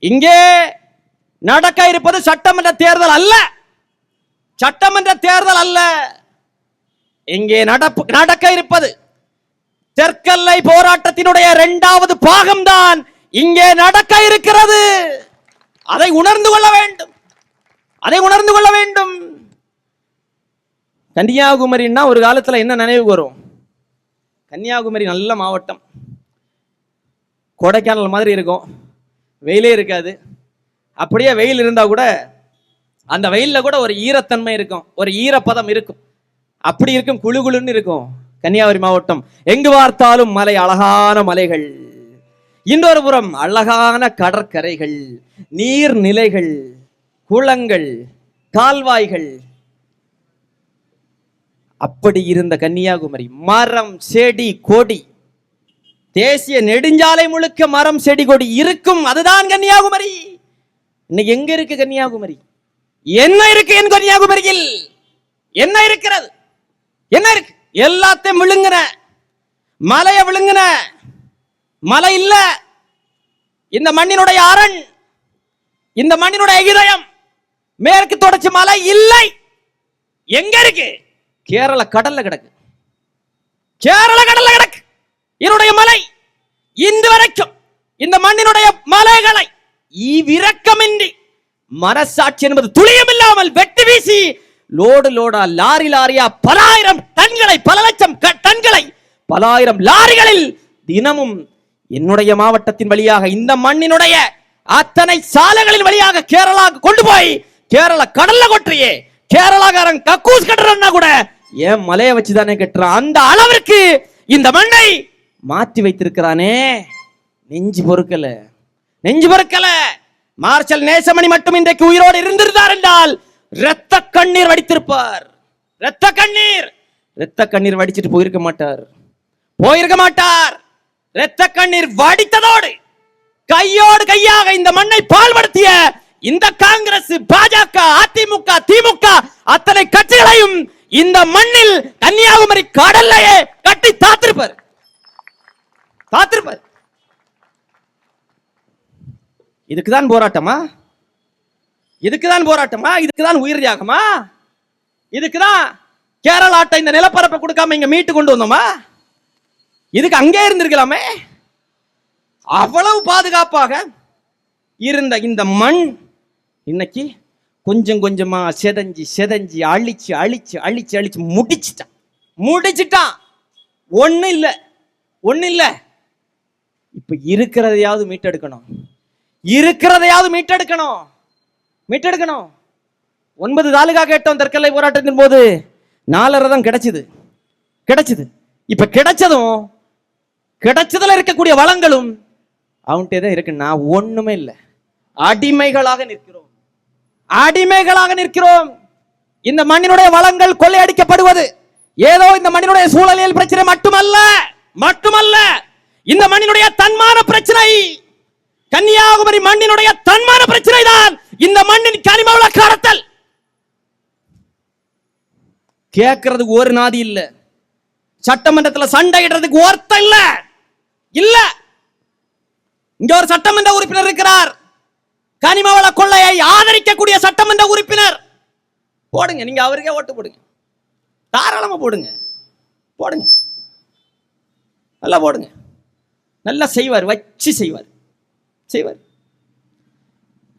இங்கே நடக்க இருப்பது சட்டமன்ற தேர்தல் அல்ல. இங்கே நடக்க இருப்பது தெற்கெல்லை போராட்டத்தினுடைய 2வது பாகம்தான் இங்கே நடக்க இருக்கிறது. அதை உணர்ந்து கொள்ள வேண்டும். கன்னியாகுமரின்னா ஒரு காலத்துல என்ன நினைவு வரும்? கன்னியாகுமரி நல்ல மாவட்டம், கொடைக்கானல் மாதிரி இருக்கும், வெயிலே இருக்காது. அப்படியே வெயில் இருந்தா கூட அந்த வெயில்ல கூட ஒரு ஈரத்தன்மை இருக்கும், ஒரு ஈரப்பதம் இருக்கும். அப்படி இருக்கும், குளுகுளுன்னு இருக்கும் கன்னியாகுமரி மாவட்டம். எங்கு பார்த்தாலும் மலை, அழகான மலைகள், இன்னொரு புறம் அழகான கடற்கரைகள், நீர்நிலைகள், குளங்கள், கால்வாய்கள். அப்படி இருந்த கன்னியாகுமரி மரம், செடி, கொடி, தேசிய நெடுஞ்சாலை முழுக்க மரம், செடி, கொடி இருக்கும். அதுதான் கன்னியாகுமரி. இன்னைக்கு எங்க இருக்கு கன்னியாகுமரி? என்ன இருக்கு என் கன்னியாகுமரியில்? என்ன இருக்கிறது? என்ன இருக்கு? எல்லாத்தையும் விழுங்குன, மலைய விழுங்குன. மலை இல்ல, இந்த மண்ணினுடைய அரண், இந்த மண்ணினுடைய இதயம் மேற்கு தொடர்ச்சி மலை இல்லை. எங்க இருக்கு? கேரள கடல்ல கிடக்கு. என்னுடைய மலை இன்று வரைக்கும் இந்த மண்ணினுடைய மலைகளை ஈவிரக்கமின்றி, மனசாட்சி என்பது துளியும் இல்லாமல் வெட்டி வீசி லோடா லாரியா பல ஆயிரம் டன்களை, பல லட்சம் டன்களை, பல ஆயிரம் லாரிகளில் தினமும் என்னுடைய மாவட்டத்தின் வழியாக, இந்த மண்ணினுடைய அத்தனை சாலைகளின் வழியாக கேரளா கொண்டு போய் கேரள கடல்ல கொட்டுறியே. கேரளாக்காரன் கக்கூஸ் கட்டுறா கூட ஏன் மலையை வச்சுதானே கட்டுறான். அந்த அளவிற்கு இந்த மண்ணை மாற்றி வைத்திருக்கிறானே. நெஞ்சு பொறுக்கல. மார்ஷல் நேசமணி மட்டும் இன்றைக்கு உயிரோடு இருந்திருந்தார் என்றால் இரத்த கண்ணீர் வடித்திருப்பார். இரத்த கண்ணீர் வடிச்சிட்டு போயிருக்க மாட்டார். இரத்த கண்ணீர் வடித்ததோடு கையோடு கையாக இந்த மண்ணை பால்படுத்திய இந்த காங்கிரஸ், பாஜக, அதிமுக, திமுக அத்தனை கட்சிகளையும் இந்த மண்ணில் கன்னியாகுமரி கடல்லையே கட்டி தாத்திருப்பார். இதுக்குதான் போராட்டமா? இதுக்குதான் போராட்டமா? இதுக்குதான் உயிர் தியாகமா? இதுக்குதான் கேரளாட்ட இந்த நிலப்பரப்பை கொடுக்காம இங்க மீட்டு கொண்டு வந்தோமா? இதுக்கு அங்கே இருந்திருக்கலாமே. அவ்வளவு பாதுகாப்பாக இருந்த இந்த மண் இன்னைக்கு கொஞ்சம் கொஞ்சமா செதஞ்சி செதஞ்சி அழிச்சு அழிச்சு அழிச்சு அழிச்சு முடிச்சிட்டான். ஒண்ணு இல்ல. இப்ப இருக்கிறதையாவது மீட்டெடுக்கணும். 9 தாலுகா கேட்டோம் தற்கொலை போராட்டத்தின் போது, 4 தான் கிடைச்சது. இப்ப கிடைச்சதுல இருக்கக்கூடிய வளங்களும் அவன்கிட்ட தான் இருக்கு. நான் ஒண்ணுமே இல்லை. அடிமைகளாக நிற்கிறோம். இந்த மண்ணினுடைய வளங்கள் கொள்ளையடிக்கப்படுவது ஏதோ இந்த மண்ணினுடைய சூழலியல் பிரச்சனை மட்டுமல்ல, இந்த மண்ணினுடைய தன்மான பிரச்சனை. கன்னியாகுமரி மண்ணினுடைய தன்மான பிரச்சனை தான் இந்த மண்ணின் கனிம வள கடத்தல். கேட்கறதுக்கு ஒரு நாதி இல்ல. சட்டமன்றத்தில் சண்டையிடுறதுக்கு ஒருத்தம் இல்ல. இங்க ஒரு சட்டமன்ற உறுப்பினர் இருக்கிறார், கனிமவள கொள்ளையை ஆதரிக்கக்கூடிய சட்டமன்ற உறுப்பினர். போடுங்க, நீங்க அவருக்கே ஓட்டு போடுங்க, தாராளமா போடுங்க, நல்லா போடுங்க. நல்லா செய்வார், வச்சு செய்வார்.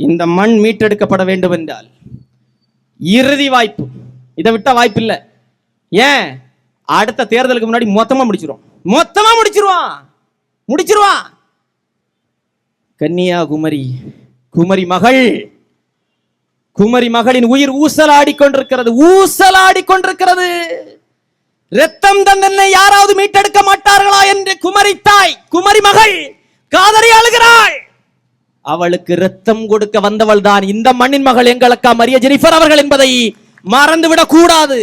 இந்த மண் மீட்டெடுக்கப்பட வேண்டும் என்றால் இறுதி வாய்ப்பு, இதை விட்டா வாய்ப்பு இல்லை. ஏன்? அடுத்த தேர்தலுக்கு முன்னாடி மொத்தமா முடிச்சிருவான். கன்னியாகுமரி குமரி மகளின் உயிர் ஊசலாடி கொண்டிருக்கிறது. ரத்தம் தந்தனை யாராவது மீட்டெடுக்க மாட்டார்களா என்று குமரி மகள் காதறி அழுகிறாள். அவளுக்கு ரத்தம் கொடுக்க வந்தவள் தான் இந்த மண்ணின் மகள் எங்களுக்கா மரிய ஜெனிஃபர் அவர்கள் என்பதை மறந்துவிடக் கூடாது.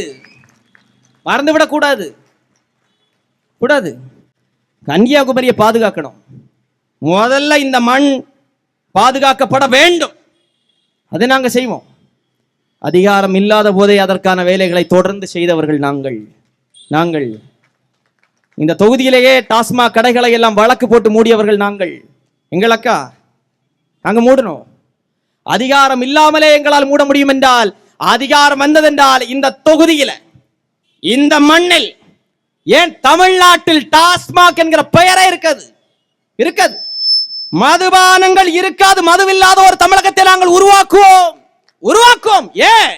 கன்னியாகுமரியை பாதுகாக்கணும். முதல்ல இந்த மண் பாதுகாக்கப்பட வேண்டும். அதை நாங்க செய்வோம். அதிகாரம் இல்லாத போதே அதற்கான வேலைகளை தொடர்ந்து செய்தவர்கள் நாங்கள். இந்த தொகுதியிலேயே டாஸ்மாக் கடைகளை எல்லாம் வழக்கு போட்டு மூடியவர்கள் நாங்கள். எங்களக்கா நாங்க மூடணும். அதிகாரம் இல்லாமலே எங்களால் மூட முடியும் என்றால், அதிகாரம் வந்ததென்றால் இந்த தொகுதியில, இந்த மண்ணில், ஏன் தமிழ்நாட்டில் டாஸ்மாக் என்கிற பெயரே இருக்காது. மதுபானங்கள் இருக்காது. மதுவில்லாத ஒரு தமிழகத்தை நாங்கள் உருவாக்குவோம். ஏன்?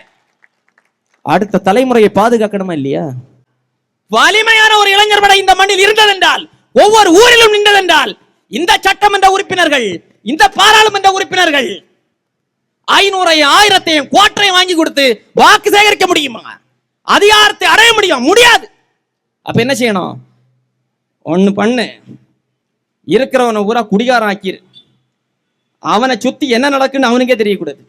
அடுத்த தலைமுறையை பாதுகாக்கணுமா இல்லையா? வலிமையான ஒரு இளைஞர் படை இந்த மண்ணில் இருந்ததென்றால், ஒவ்வொரு ஊரிலும் நின்றதென்றால், இந்த சட்டமன்ற உறுப்பினர்கள், இந்த பாராளுமன்ற உறுப்பினர்கள் 500 1000 கோட்டையும் வாங்கி கொடுத்து வாக்கு சேகரிக்க முடியுமா? அதிகாரத்தை அடைய முடியாது. அப்ப என்ன செய்யணும்? ஒண்ணு பண்ணு, இருக்கிறவனை பூரா குடிகாரன் ஆக்கிரு. அவனை சுத்தி என்ன நடக்குன்னு அவனுக்கே தெரியக்கூடாது.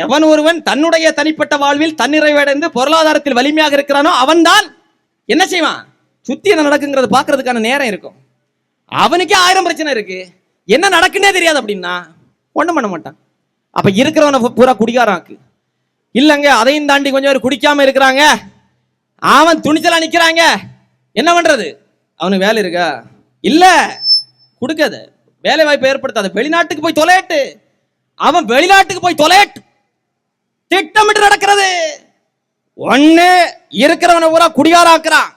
எவன் ஒருவன் தன்னுடைய தனிப்பட்ட வாழ்வில் தன்னிறைவடைந்து பொருளாதாரத்தில் வலிமையாக இருக்கிறானோ அவன் தான் என்ன செய்வான்? சுத்தி என்ன நடக்குங்கிறது பார்க்கறதுக்கான நேரம் இருக்கும். அவனுக்கே 1000 பிரச்சனை இருக்கு, என்ன நடக்குன்னே தெரியாது அப்படின்னா ஒண்ணும் பண்ண மாட்டான். அப்ப இருக்கிறவனை பூரா குடிகாராக்கு. இல்லங்க, அதையும் தாண்டி கொஞ்சம் பேர் குடிக்காம இருக்கிறாங்க, அவன் துணிச்சலா நிக்கிறாங்க, என்ன பண்றது? அவனுக்கு வேலை இருக்கா? இல்ல, கொடுக்காத, வேலை வாய்ப்பை ஏற்படுத்தாத, வெளிநாட்டுக்கு போய் தொலையட்டு, அவன் வெளிநாட்டுக்கு போய் தொலையட்டு. திட்டமிட்டு நடக்கிறது. ஒண்ணு இருக்கிறவனை பூரா குடிகாராக்குறான்,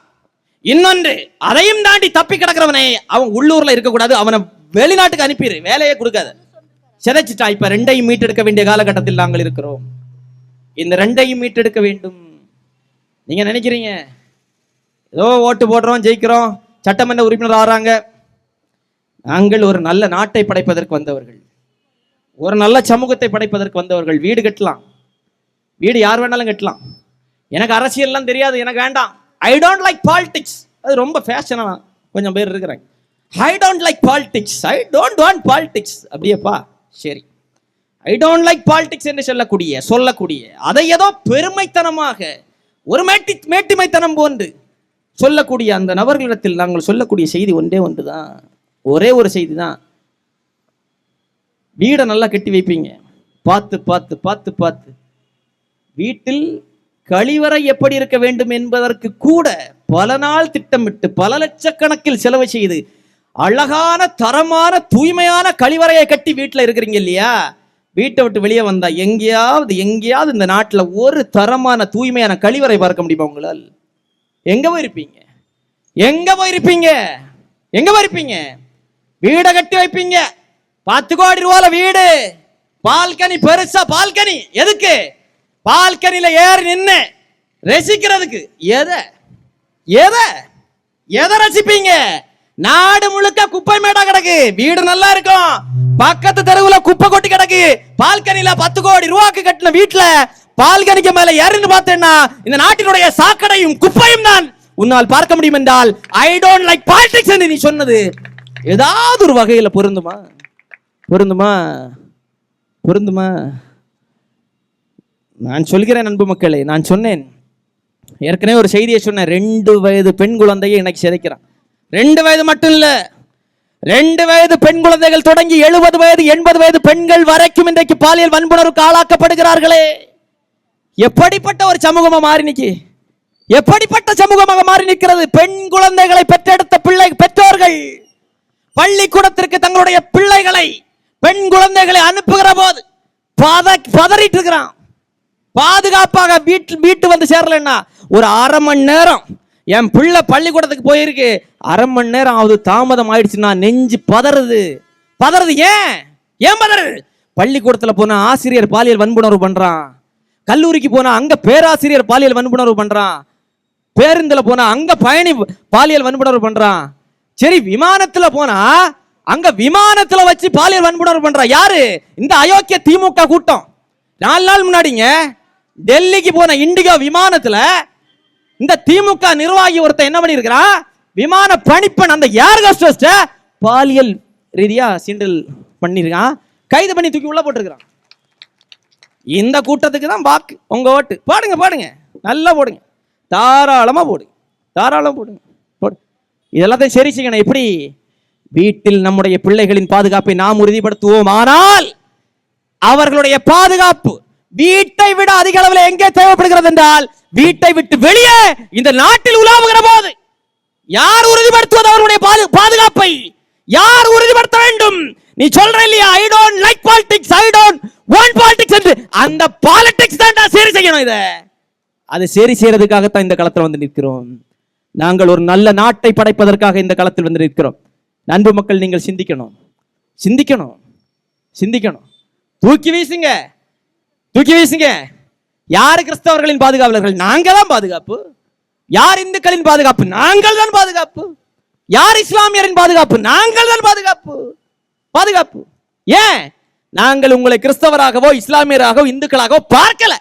இன்னொன்று அதையும் தாண்டி தப்பி கிடக்கிறவனை அவன் உள்ளூர்ல இருக்கக்கூடாது, அவனை வெளிநாட்டுக்கு அனுப்பிடு, வேலையே கொடுக்காத, சிதைச்சிட்டா. இப்ப 2ஐயும் மீட்டெடுக்க வேண்டிய காலகட்டத்தில் நாங்கள் இருக்கிறோம். இந்த 2ஐயும் மீட்டெடுக்க வேண்டும். நீங்க நினைக்கிறீங்க ஏதோ ஓட்டு போடுறோம், ஜெயிக்கிறோம், சட்டமன்ற உறுப்பினர் ஆறாங்க. நாங்கள் ஒரு நல்ல நாட்டை படைப்பதற்கு வந்தவர்கள், ஒரு நல்ல சமூகத்தை படைப்பதற்கு வந்தவர்கள். வீடு கட்டலாம், வீடு யார் வேணாலும் கட்டலாம். எனக்கு அரசியல்லாம் தெரியாது, எனக்கு வேண்டாம். I don't like politics. அது ரொம்ப ஃபேஷனா கொஞ்சம் பேர் இருக்கிறாங்க. I don't like politics, I don't want politics. அப்படியேப்பா, சரி, ஐ டோன்ட் லைக் பாலிடிக்ஸ் என்று சொல்லக்கூடிய அதை ஏதோ பெருமைத்தனமாக ஒரு மேட்டிமைத்தனம் போன்று சொல்லக்கூடிய அந்த நபர்களிடத்தில் நாங்கள் சொல்லக்கூடிய செய்தி ஒன்றுதான், ஒரே ஒரு செய்தி தான். வீடை நல்லா கட்டி வைப்பீங்க, பார்த்து பார்த்து பார்த்து பார்த்து. வீட்டில் கழிவறை எப்படி இருக்க வேண்டும் என்பதற்கு கூட பல நாள் திட்டமிட்டு பல லட்சக்கணக்கில் செலவு செய்து அழகான தரமான தூய்மையான கழிவறையை கட்டி வீட்டில் இருக்கிறீங்க இல்லையா? வீட்டை விட்டு வெளியே வந்தா எங்கேயாவது இந்த நாட்டில் ஒரு தரமான தூய்மையான கழிவறை பார்க்க முடியுமா உங்களால்? எங்க போயிருப்பீங்க? எங்க போயிருப்பீங்க? எங்க போயிருப்பீங்க? வீடை கட்டி வைப்பீங்க, 10 கோடி ரூபால வீடு, பால்கனி பெருசா, பால்கனி எதுக்கு? பால்கனில ஏறி நின்று ரசிக்கிறதுக்கு. எதை எதை எதை ரசிப்பீங்க? நாடு முழுக்க குப்பை மேடா கிடக்கு, வீடு நல்லா இருக்கும், பக்கத்து தெருவுல குப்பை கொட்டி கிடக்கு. பால்கனில 10 கோடி ரூபாய்க்கு கட்டின வீட்டுல பால்கனிக்கு மேல ஏறின்னு பார்த்தேன்னா இந்த நாட்டினுடைய சாக்கடையும் குப்பையும் தான் உன்னால் பார்க்க முடியும் என்றால் ஐ டோன்ட் லைக் பாலிடிக்ஸ் என்று நீ சொன்னது ஏதாவது ஒரு வகையில பொருந்துமா? பொருந்துமா? பொருந்துமா? நான் சொல்கிறேன் அன்பு மக்களே, நான் சொன்னேன் ஏற்கனவே ஒரு செய்தியை சொன்னேன். 2 வயது பெண் குழந்தையை இன்னைக்கு சிதைக்கிறான். 2 வயது மட்டும் இல்ல, 2 வயது பெண் குழந்தைகள் தொடங்கி 70 வயது 80 வயது பெண்கள் வரைக்கும் இன்றைக்கு பாலியல் வன்புணர்வுக்கு ஆளாக்கப்படுகிறார்களே. எப்படிப்பட்ட ஒரு சமூகமா மாறி நிக்கி, எப்படிப்பட்ட சமூகமாக மாறி நிற்கிறது? பெண் குழந்தைகளை பெற்றெடுத்த பெற்றோர்கள் பள்ளிக்கூடத்திற்கு தங்களுடைய பிள்ளைகளை, பெண் குழந்தைகளை அனுப்புகிற போது பதறிட்டு இருக்கிறான். பாதுகாப்பாக வீட்டு வந்து சேரலன்னா ஒரு 1/2 மணி நேரம் என் பிள்ளை பள்ளிக்கூடத்துக்கு போயிருக்கு, 1/2 மணி நேரம் ஆகுது தாமதம் ஆயிடுச்சுன்னா நெஞ்சு பதறுது. ஏன் பதறுது? பள்ளிக்கூடத்தில் போனா ஆசிரியர் பாலியல் வன்புணர்வு பண்றான், கல்லூரிக்கு போனா அங்க பேராசிரியர் பாலியல் வன்புணர்வு பண்றான், பேருந்துல போனா அங்க பயணி பாலியல் வன்புணர்வு பண்றான். சரி, விமானத்துல போனா அங்க விமானத்துல வச்சு பாலியல் வன்புணர்வு பண்றான். யாரு? இந்த அயோக்கிய திமுக கூட்டம். 4 நாள் முன்னாடிங்க டெல்லிக்கு போன இண்டிகோ விமானத்துல இந்த திமுக நிர்வாகி ஒருத்தன் என்ன பண்ணிருக்கிறான்? விமான பணிப்பெண் அந்த ஏர் ஹோஸ்டஸ் பாலியல் ரீதியா சீண்டல் பண்ணிருக்கான், கைது பண்ணி தூக்கி உள்ள போட்டிருக்கிறான். இந்த கூட்டத்துக்கு தான் வாக்கு, உங்க ஓட்டு போடுங்க, நல்லா போடுங்க, தாராளமா போடுங்க, தாராளமா போடுங்க. இதெல்லாத்தையும் சரி செய்யணும். எப்படி? வீட்டில் நம்முடைய பிள்ளைகளின் பாதுகாப்பை நாம் உறுதிப்படுத்துவோம். ஆனால் அவர்களுடைய பாதுகாப்பு வீட்டை விட அதிக அளவில் எங்கே தேவைப்படுகிறது என்றால் வீட்டை விட்டு வெளியே இந்த நாட்டில் உலாவுகிற போது யார் உறுதிப்படுத்துவது அவர்களுடைய பாதுகாப்பை? யார் உறுதிப்படுத்த வேண்டும்? நீ சொல்ற இல்லையா, ஐ don't like politics, I don't want politics என்று. அந்த பாலிடிக்ஸ் தான் சரி செய்யணும். இதை அது சரி செய்யறதுக்காகத்தான் இந்த களத்தில் வந்து நிற்கிறோம். நாங்கள் ஒரு நல்ல நாட்டை படைப்பதற்காக இந்த களத்தில் வந்து நிற்கிறோம். அன்பு மக்கள், நீங்கள் சிந்திக்கணும், சிந்திக்கணும், சிந்திக்கணும். தூக்கி வீசுங்க, தூக்கி வீசுங்க. யார் கிறிஸ்தவர்களின் பாதுகாவலர்கள்? நாங்க தான் பாதுகாப்பு. யார் இந்துக்களின் பாதுகாப்பு? நாங்கள் தான் பாதுகாப்பு. யார் இஸ்லாமியரின் பாதுகாப்பு? நாங்கள் தான் பாதுகாப்பு. பாதுகாப்பு ஏன்? நாங்கள் உங்களை கிறிஸ்தவராகவோ இஸ்லாமியராகவோ இந்துக்களாகவோ பார்க்கல.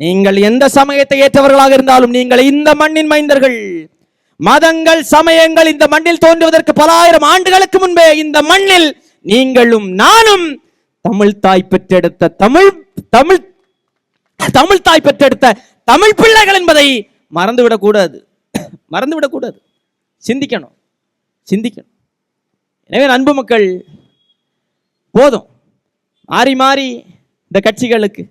நீங்கள் எந்த சமயத்தை ஏற்றவர்களாக இருந்தாலும் நீங்கள் இந்த மண்ணின் மைந்தர்கள். மதங்கள் சமயங்கள் இந்த மண்ணில் தோன்றுவதற்கு பல ஆயிரம் ஆண்டுகளுக்கு முன்பே இந்த மண்ணில் நீங்களும் நானும் தமிழ் தாய் பெற்றெடுத்த தமிழ் தாய் பெற்றெடுத்த தமிழ் பிள்ளைகள் என்பதை மறந்துவிடக் கூடாது, மறந்துவிடக் கூடாது. சிந்திக்கணும், சிந்திக்கணும். எனவே அன்பு மக்கள், போதும் மாறி மாறி இந்த கட்சிகளுக்கு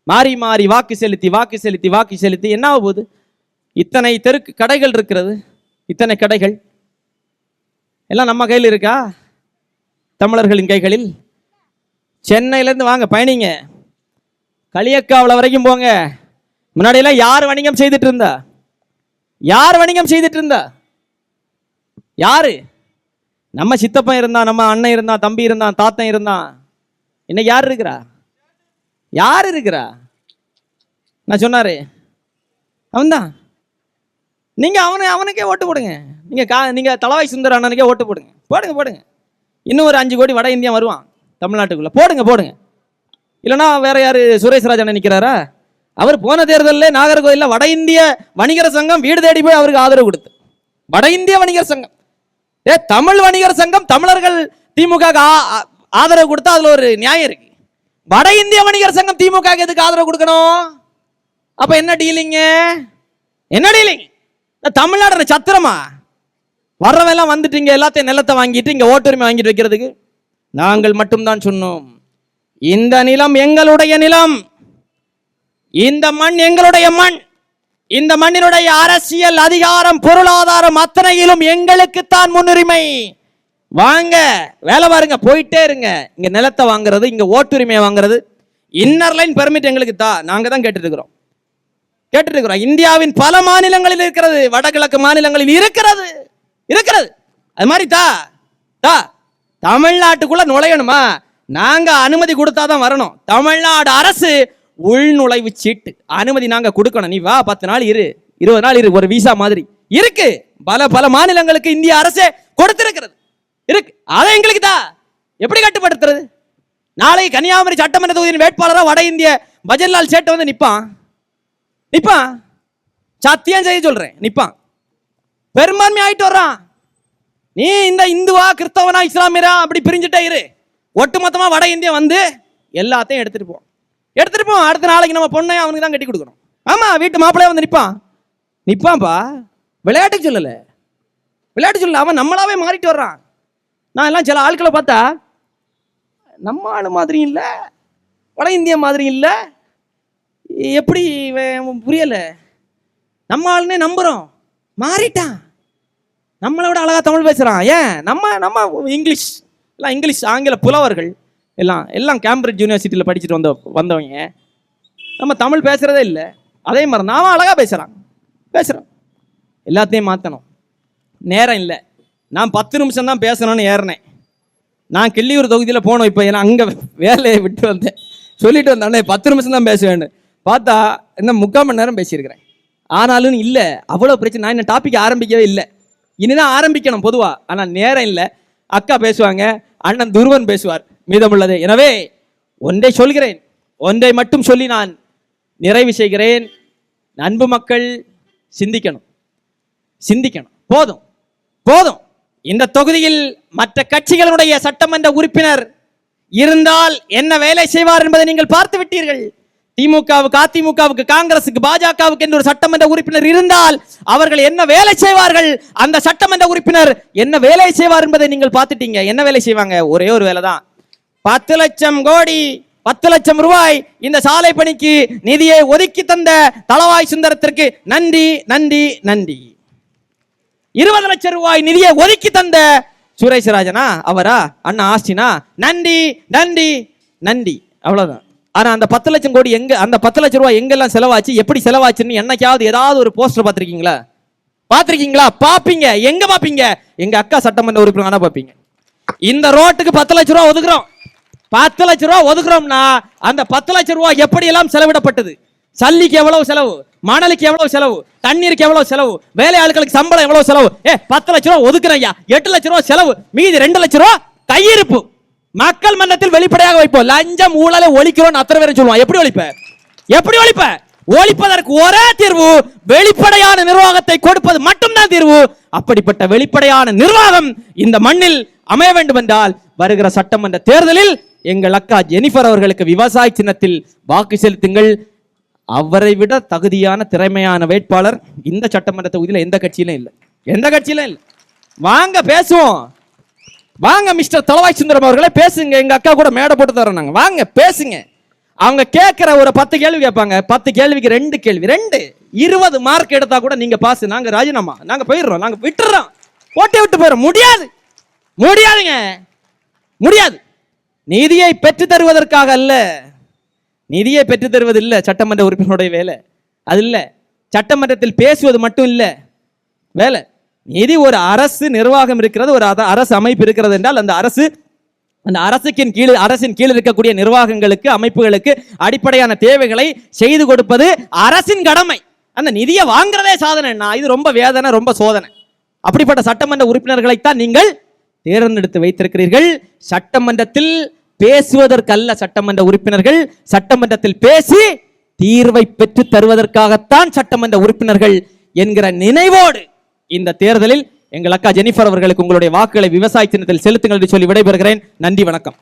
மாறி மாறி வாக்கு செலுத்தி என்ன ஆக போகுது? இத்தனை தெருக்கு கடைகள் இருக்கிறது, இத்தனை கடைகள் எல்லாம் நம்ம கையில் இருக்கா? தமிழர்களின் கைகளில். சென்னையிலேருந்து வாங்க, பயணிங்க, களியக்காவளை வரைக்கும் போங்க. முன்னாடியெல்லாம் யார் வணிகம் செய்துட்டு இருந்தா? யார் வணிகம் செய்துட்டு இருந்தா? யாரு? நம்ம சித்தப்பன் இருந்தான், நம்ம அண்ணன் இருந்தான், தம்பி இருந்தான், தாத்தன் இருந்தான். இன்னைக்கு யார் இருக்கிறா? யார் இருக்கிறா? நான் சொன்னாரு அவன்தான். நீங்க அவனுக்கே ஓட்டு போடுங்க. நீங்க தலவாய் சுந்தர அண்ணனுக்கே ஓட்டு போடுங்க. இன்னும் ஒரு 5 கோடி வட இந்தியா வருவான் தமிழ்நாட்டுக்குள்ள. போடுங்க. இல்லைன்னா வேற யாரு? சுரேஷ் ராஜ் நிற்கிறாரா? அவர் போன தேர்தலில் நாகர்கோயிலில் வட இந்திய வணிகர் சங்கம் வீடு தேடி போய் அவருக்கு ஆதரவு கொடுத்து. வட இந்திய வணிகர் சங்கம், தமிழ் வணிகர் சங்கம் தமிழர்கள் திமுக ஆதரவு கொடுத்தா அதுல ஒரு நியாயம் இருக்கு. வட இந்திய வணிகர் சங்கம் திமுக எதுக்கு ஆதரவு கொடுக்கணும்? அப்ப என்ன டீலிங்? தமிழ்நாடு சத்திரமா? வர்றவெல்லாம் வந்துட்டீங்க, எல்லாத்தையும் நிலத்தை வாங்கிட்டு இங்க ஓட்டுரிமை வாங்கிட்டு வைக்கிறதுக்கு. நாங்கள் மட்டும்தான் சொன்னோம், இந்த நிலம் எங்களுடைய நிலம், இந்த மண் எங்களுடைய மண். இந்த மண்ணினுடைய அரசியல் அதிகாரம் பொருளாதாரம் அத்தனையிலும் எங்களுக்குத்தான் முன்னுரிமை. வாங்க வேலை பாருங்க, போயிட்டே இருங்க. இங்க நிலத்தை வாங்குறது, இங்க ஓட்டுரிமையை வாங்குறது, இன்னர் லைன் பெர்மிட் எங்களுக்கு நாங்க தான் கேட்டுட்டு இருக்கிறோம். இந்தியாவின் பல மாநிலங்களில் இருக்கிறது, வடகிழக்கு மாநிலங்களில் இருக்கிறது. அது மாதிரி தமிழ்நாட்டுக்குள்ள நுழையணுமா, நாங்க அனுமதி கொடுத்தாதான் வரணும். தமிழ்நாடு அரசு உள்நுழைவு சீட்டு அனுமதி நாங்க கொடுக்கணும். நீ வா, 10 நாள் இரு, 20 நாள் இரு, ஒரு விசா மாதிரி இருக்கு. பல மாநிலங்களுக்கு இந்திய அரசே கொடுத்திருக்கிறது இருக்கு. அதை எங்களுக்கு எப்படி கட்டுப்படுத்துறது? நாளை கன்னியாகுமரி சட்டமன்ற தொகுதியின் வேட்பாளராக வட இந்திய பஜன்லால் சேட்டை வந்து நிப்பான். சத்தியம் செய்ய சொல்றேன், நிப்பான். பெரும்பான்மை ஆயிட்டு வர்றான். நீ இந்த இந்துவா கிறிஸ்தவனா இஸ்லாமியரா அப்படி பிரிஞ்சுட்டே இரு. ஒட்டுமொத்தமா வட இந்தியா வந்து எல்லாத்தையும் எடுத்துட்டு போவோம். அடுத்த நாளைக்கு நம்ம பொண்ணை அவனுக்கு தான் கட்டி கொடுக்கணும். ஆமா, வீட்டு மாப்பிள்ளைய வந்து நிப்பான்பா. விளையாட்டுக்கு சொல்லல, அவன் நம்மளாவே மாறிட்டு வர்றான். நான் எல்லாம் சில ஆட்களை பார்த்தா நம்ம ஆளு மாதிரி இல்லை, வட இந்திய மாதிரி இல்லை, எப்படி புரியல. நம்ம ஆளுனே நம்புறோம், மாறிட்டான். நம்மளை விட அழகா தமிழ் பேசுறான். ஏன் நம்ம இங்கிலீஷ் ஆங்கில புலவர்கள் எல்லாம் கேம்பிரிட்ஜ் யூனிவர்சிட்டியில் படிச்சுட்டு வந்தவங்க. நம்ம தமிழ் பேசுறதே இல்லை. அதே மாதிரி நாம அழகா பேசுறோம். எல்லாத்தையும் மாற்றணும். நேரம் இல்லை. நான் 10 நிமிஷம் தான் பேசணும்னு ஏறினேன். நான் கிள்ளியூர் தொகுதியில் போனோம். இப்போ ஏன்னா அங்கே வேலையை விட்டு வந்தேன், சொல்லிட்டு வந்தேன் 10 நிமிஷம் தான் பேசுவேன்னு. பார்த்தா இன்னும் 3/4 மணி நேரம் பேசியிருக்கிறேன். ஆனாலும் இல்லை, அவ்வளோ பிரச்சனை. நான் இன்னும் டாபிக் ஆரம்பிக்கவே இல்லை, இனிதான் ஆரம்பிக்கணும் பொதுவாக. ஆனால் நேரம் இல்லை. அக்கா பேசுவாங்க, அண்ணன் துருவன் பேசுவார் மீதமுள்ளது. எனவே ஒன்றை சொல்கிறேன், ஒன்றை மட்டும் சொல்லி நான் நிறைவு செய்கிறேன். அன்பு மக்கள் சிந்திக்கணும். போதும். இந்த தொகுதியில் மற்ற கட்சிகளுடைய சட்டமன்ற உறுப்பினர் இருந்தால் என்ன வேலை செய்வார் என்பதை நீங்கள் பார்த்து விட்டீர்கள். திமுகவுக்கு, அதிமுகவுக்கு, காங்கிரசுக்கு, பாஜகவுக்கு என்று ஒரு சட்டமன்ற உறுப்பினர் இருந்தால் அவர்கள் என்ன வேலை செய்வார்கள், அந்த சட்டமன்ற உறுப்பினர் என்ன வேலை செய்வார் என்பதை நீங்கள் பார்த்துட்டீங்க. என்ன வேலை செய்வாங்க? ஒரே ஒரு வேலை தான். 10 லட்சம் கோடி 10 லட்சம் ரூபாய் இந்த சாலை பணிக்கு நிதியை ஒதுக்கி தந்த தளவாய் சுந்தரத்திற்கு நன்றி. 20 லட்சம் ரூபாய் நிதியை ஒதுக்கி தந்த சுரேஷ் ராஜனா, அவரா, அண்ணா ஆஸ்டினா, நன்றி. அவ்வளவுதான். ஆனா அந்த 10 லட்சம் கோடி எங்க, அந்த 10 லட்சம் ரூபாய் எங்கெல்லாம் செலவாச்சு, எப்படி செலவாச்சுன்னு என்னைக்காவது ஏதாவது ஒரு போஸ்டர் பார்த்திருக்கீங்களா? பாப்பீங்க. எங்க பாப்பீங்க? எங்க அக்கா சட்டமன்ற உறுப்பினர் பாப்பீங்க. இந்த ரோட்டுக்கு 10 லட்சம் ரூபாய் ஒதுக்குறோம். 10 லட்சம் ரூபாய் ஒதுக்குறோம்னா அந்த 10 லட்சம் ரூபாய் எப்படி எல்லாம் செலவிடப்பட்டது? சல்லிக்கு எவ்வளவு செலவு, மணலுக்கு எவ்வளவு செலவு, தண்ணீருக்கு எவ்வளவு செலவு, வேலையாட்களுக்கு சம்பளம் எவ்வளவு செலவு. 10 லட்சம் ரூபாய் ஒதுக்குறையா, 8 லட்சம் ரூபாய் செலவு, மீதி 2 லட்சம் ரூபாய் கையிருப்பு. மக்கள் மன்றத்தில் வெளிப்படையாக வைப்போம். லஞ்சம் ஊழலை ஒழிக்கிறோம் அத்தனை பேரும் சொல்லுவான். எப்படி ஒழிப்ப? ஒழிப்பதற்கு ஒரே தீர்வு வெளிப்படையான நிர்வாகத்தை கொடுப்பது மட்டும்தான் தீர்வு. அப்படிப்பட்ட வெளிப்படையான நிர்வாகம் இந்த மண்ணில் அமைய வேண்டும் என்றால் வருகிற சட்டமன்ற தேர்தலில் எங்கள் அக்கா ஜெனிஃபர் அவர்களுக்கு விவசாய சின்னத்தில் வாக்கு செலுத்துங்கள். அவரை விட தகுதியான திறமையான வேட்பாளர் இந்த சட்டமன்ற தொகுதியில் எந்த கட்சியிலும் இல்லை. வாங்க பேசுவோம். வாங்க மிஸ்டர் தளவாய் சுந்தரம் அவர்களே பேசுங்க. எங்க அக்கா கூட மேடை போட்டு தரோம். வாங்க பேசுங்க. அவங்க கேட்கிற ஒரு 10 கேள்வி கேட்பாங்க. 10 கேள்விக்கு 2 கேள்வி, 20 மார்க் எடுத்தா கூட நீங்க பாஸ். நாங்க ராஜினாமா, நாங்க போயிடுறோம், நாங்க விட்டுறோம், போட்டி விட்டு போயிடும். முடியாது. நீதியை பெற்று தருவதற்காக அல்ல, நிதியை பெற்று தருவது இல்ல சட்டமன்ற உறுப்பினருடைய வேலை. அது இல்ல. சட்டமன்றத்தில் பேசுவது மட்டும் இல்ல வேலை. நிதி, ஒரு அரசு நிர்வாகம் இருக்கிறது, ஒரு அரசு அமைப்பு இருக்கிறது என்றால் அந்த அரசின் கீழ் இருக்கக்கூடிய நிர்வாகங்களுக்கு, அமைப்புகளுக்கு அடிப்படையான தேவைகளை செய்து கொடுப்பது அரசின் கடமை. அந்த நிதியை வாங்குறதே சாதனைன்னா இது ரொம்ப வேதனை, ரொம்ப சோதனை. அப்படிப்பட்ட சட்டமன்ற உறுப்பினர்களைத்தான் நீங்கள் தேர்ந்தெடுத்து வைத்திருக்கிறீர்கள். சட்டமன்றத்தில் பேசுவதற்கல்ல சட்டமன்ற உறுப்பினர்கள், சட்டமன்றத்தில் பேசி தீர்வை பெற்று தருவதற்காகத்தான் சட்டமன்ற உறுப்பினர்கள் என்கிற நினைவோடு இந்த தேர்தலில் எங்கள் அக்கா ஜெனிஃபர் அவர்களுக்கு உங்களுடைய வாக்குகளை விவசாய சின்னத்தில் செலுத்துங்கள் என்று சொல்லி விடைபெறுகிறேன். நன்றி, வணக்கம்.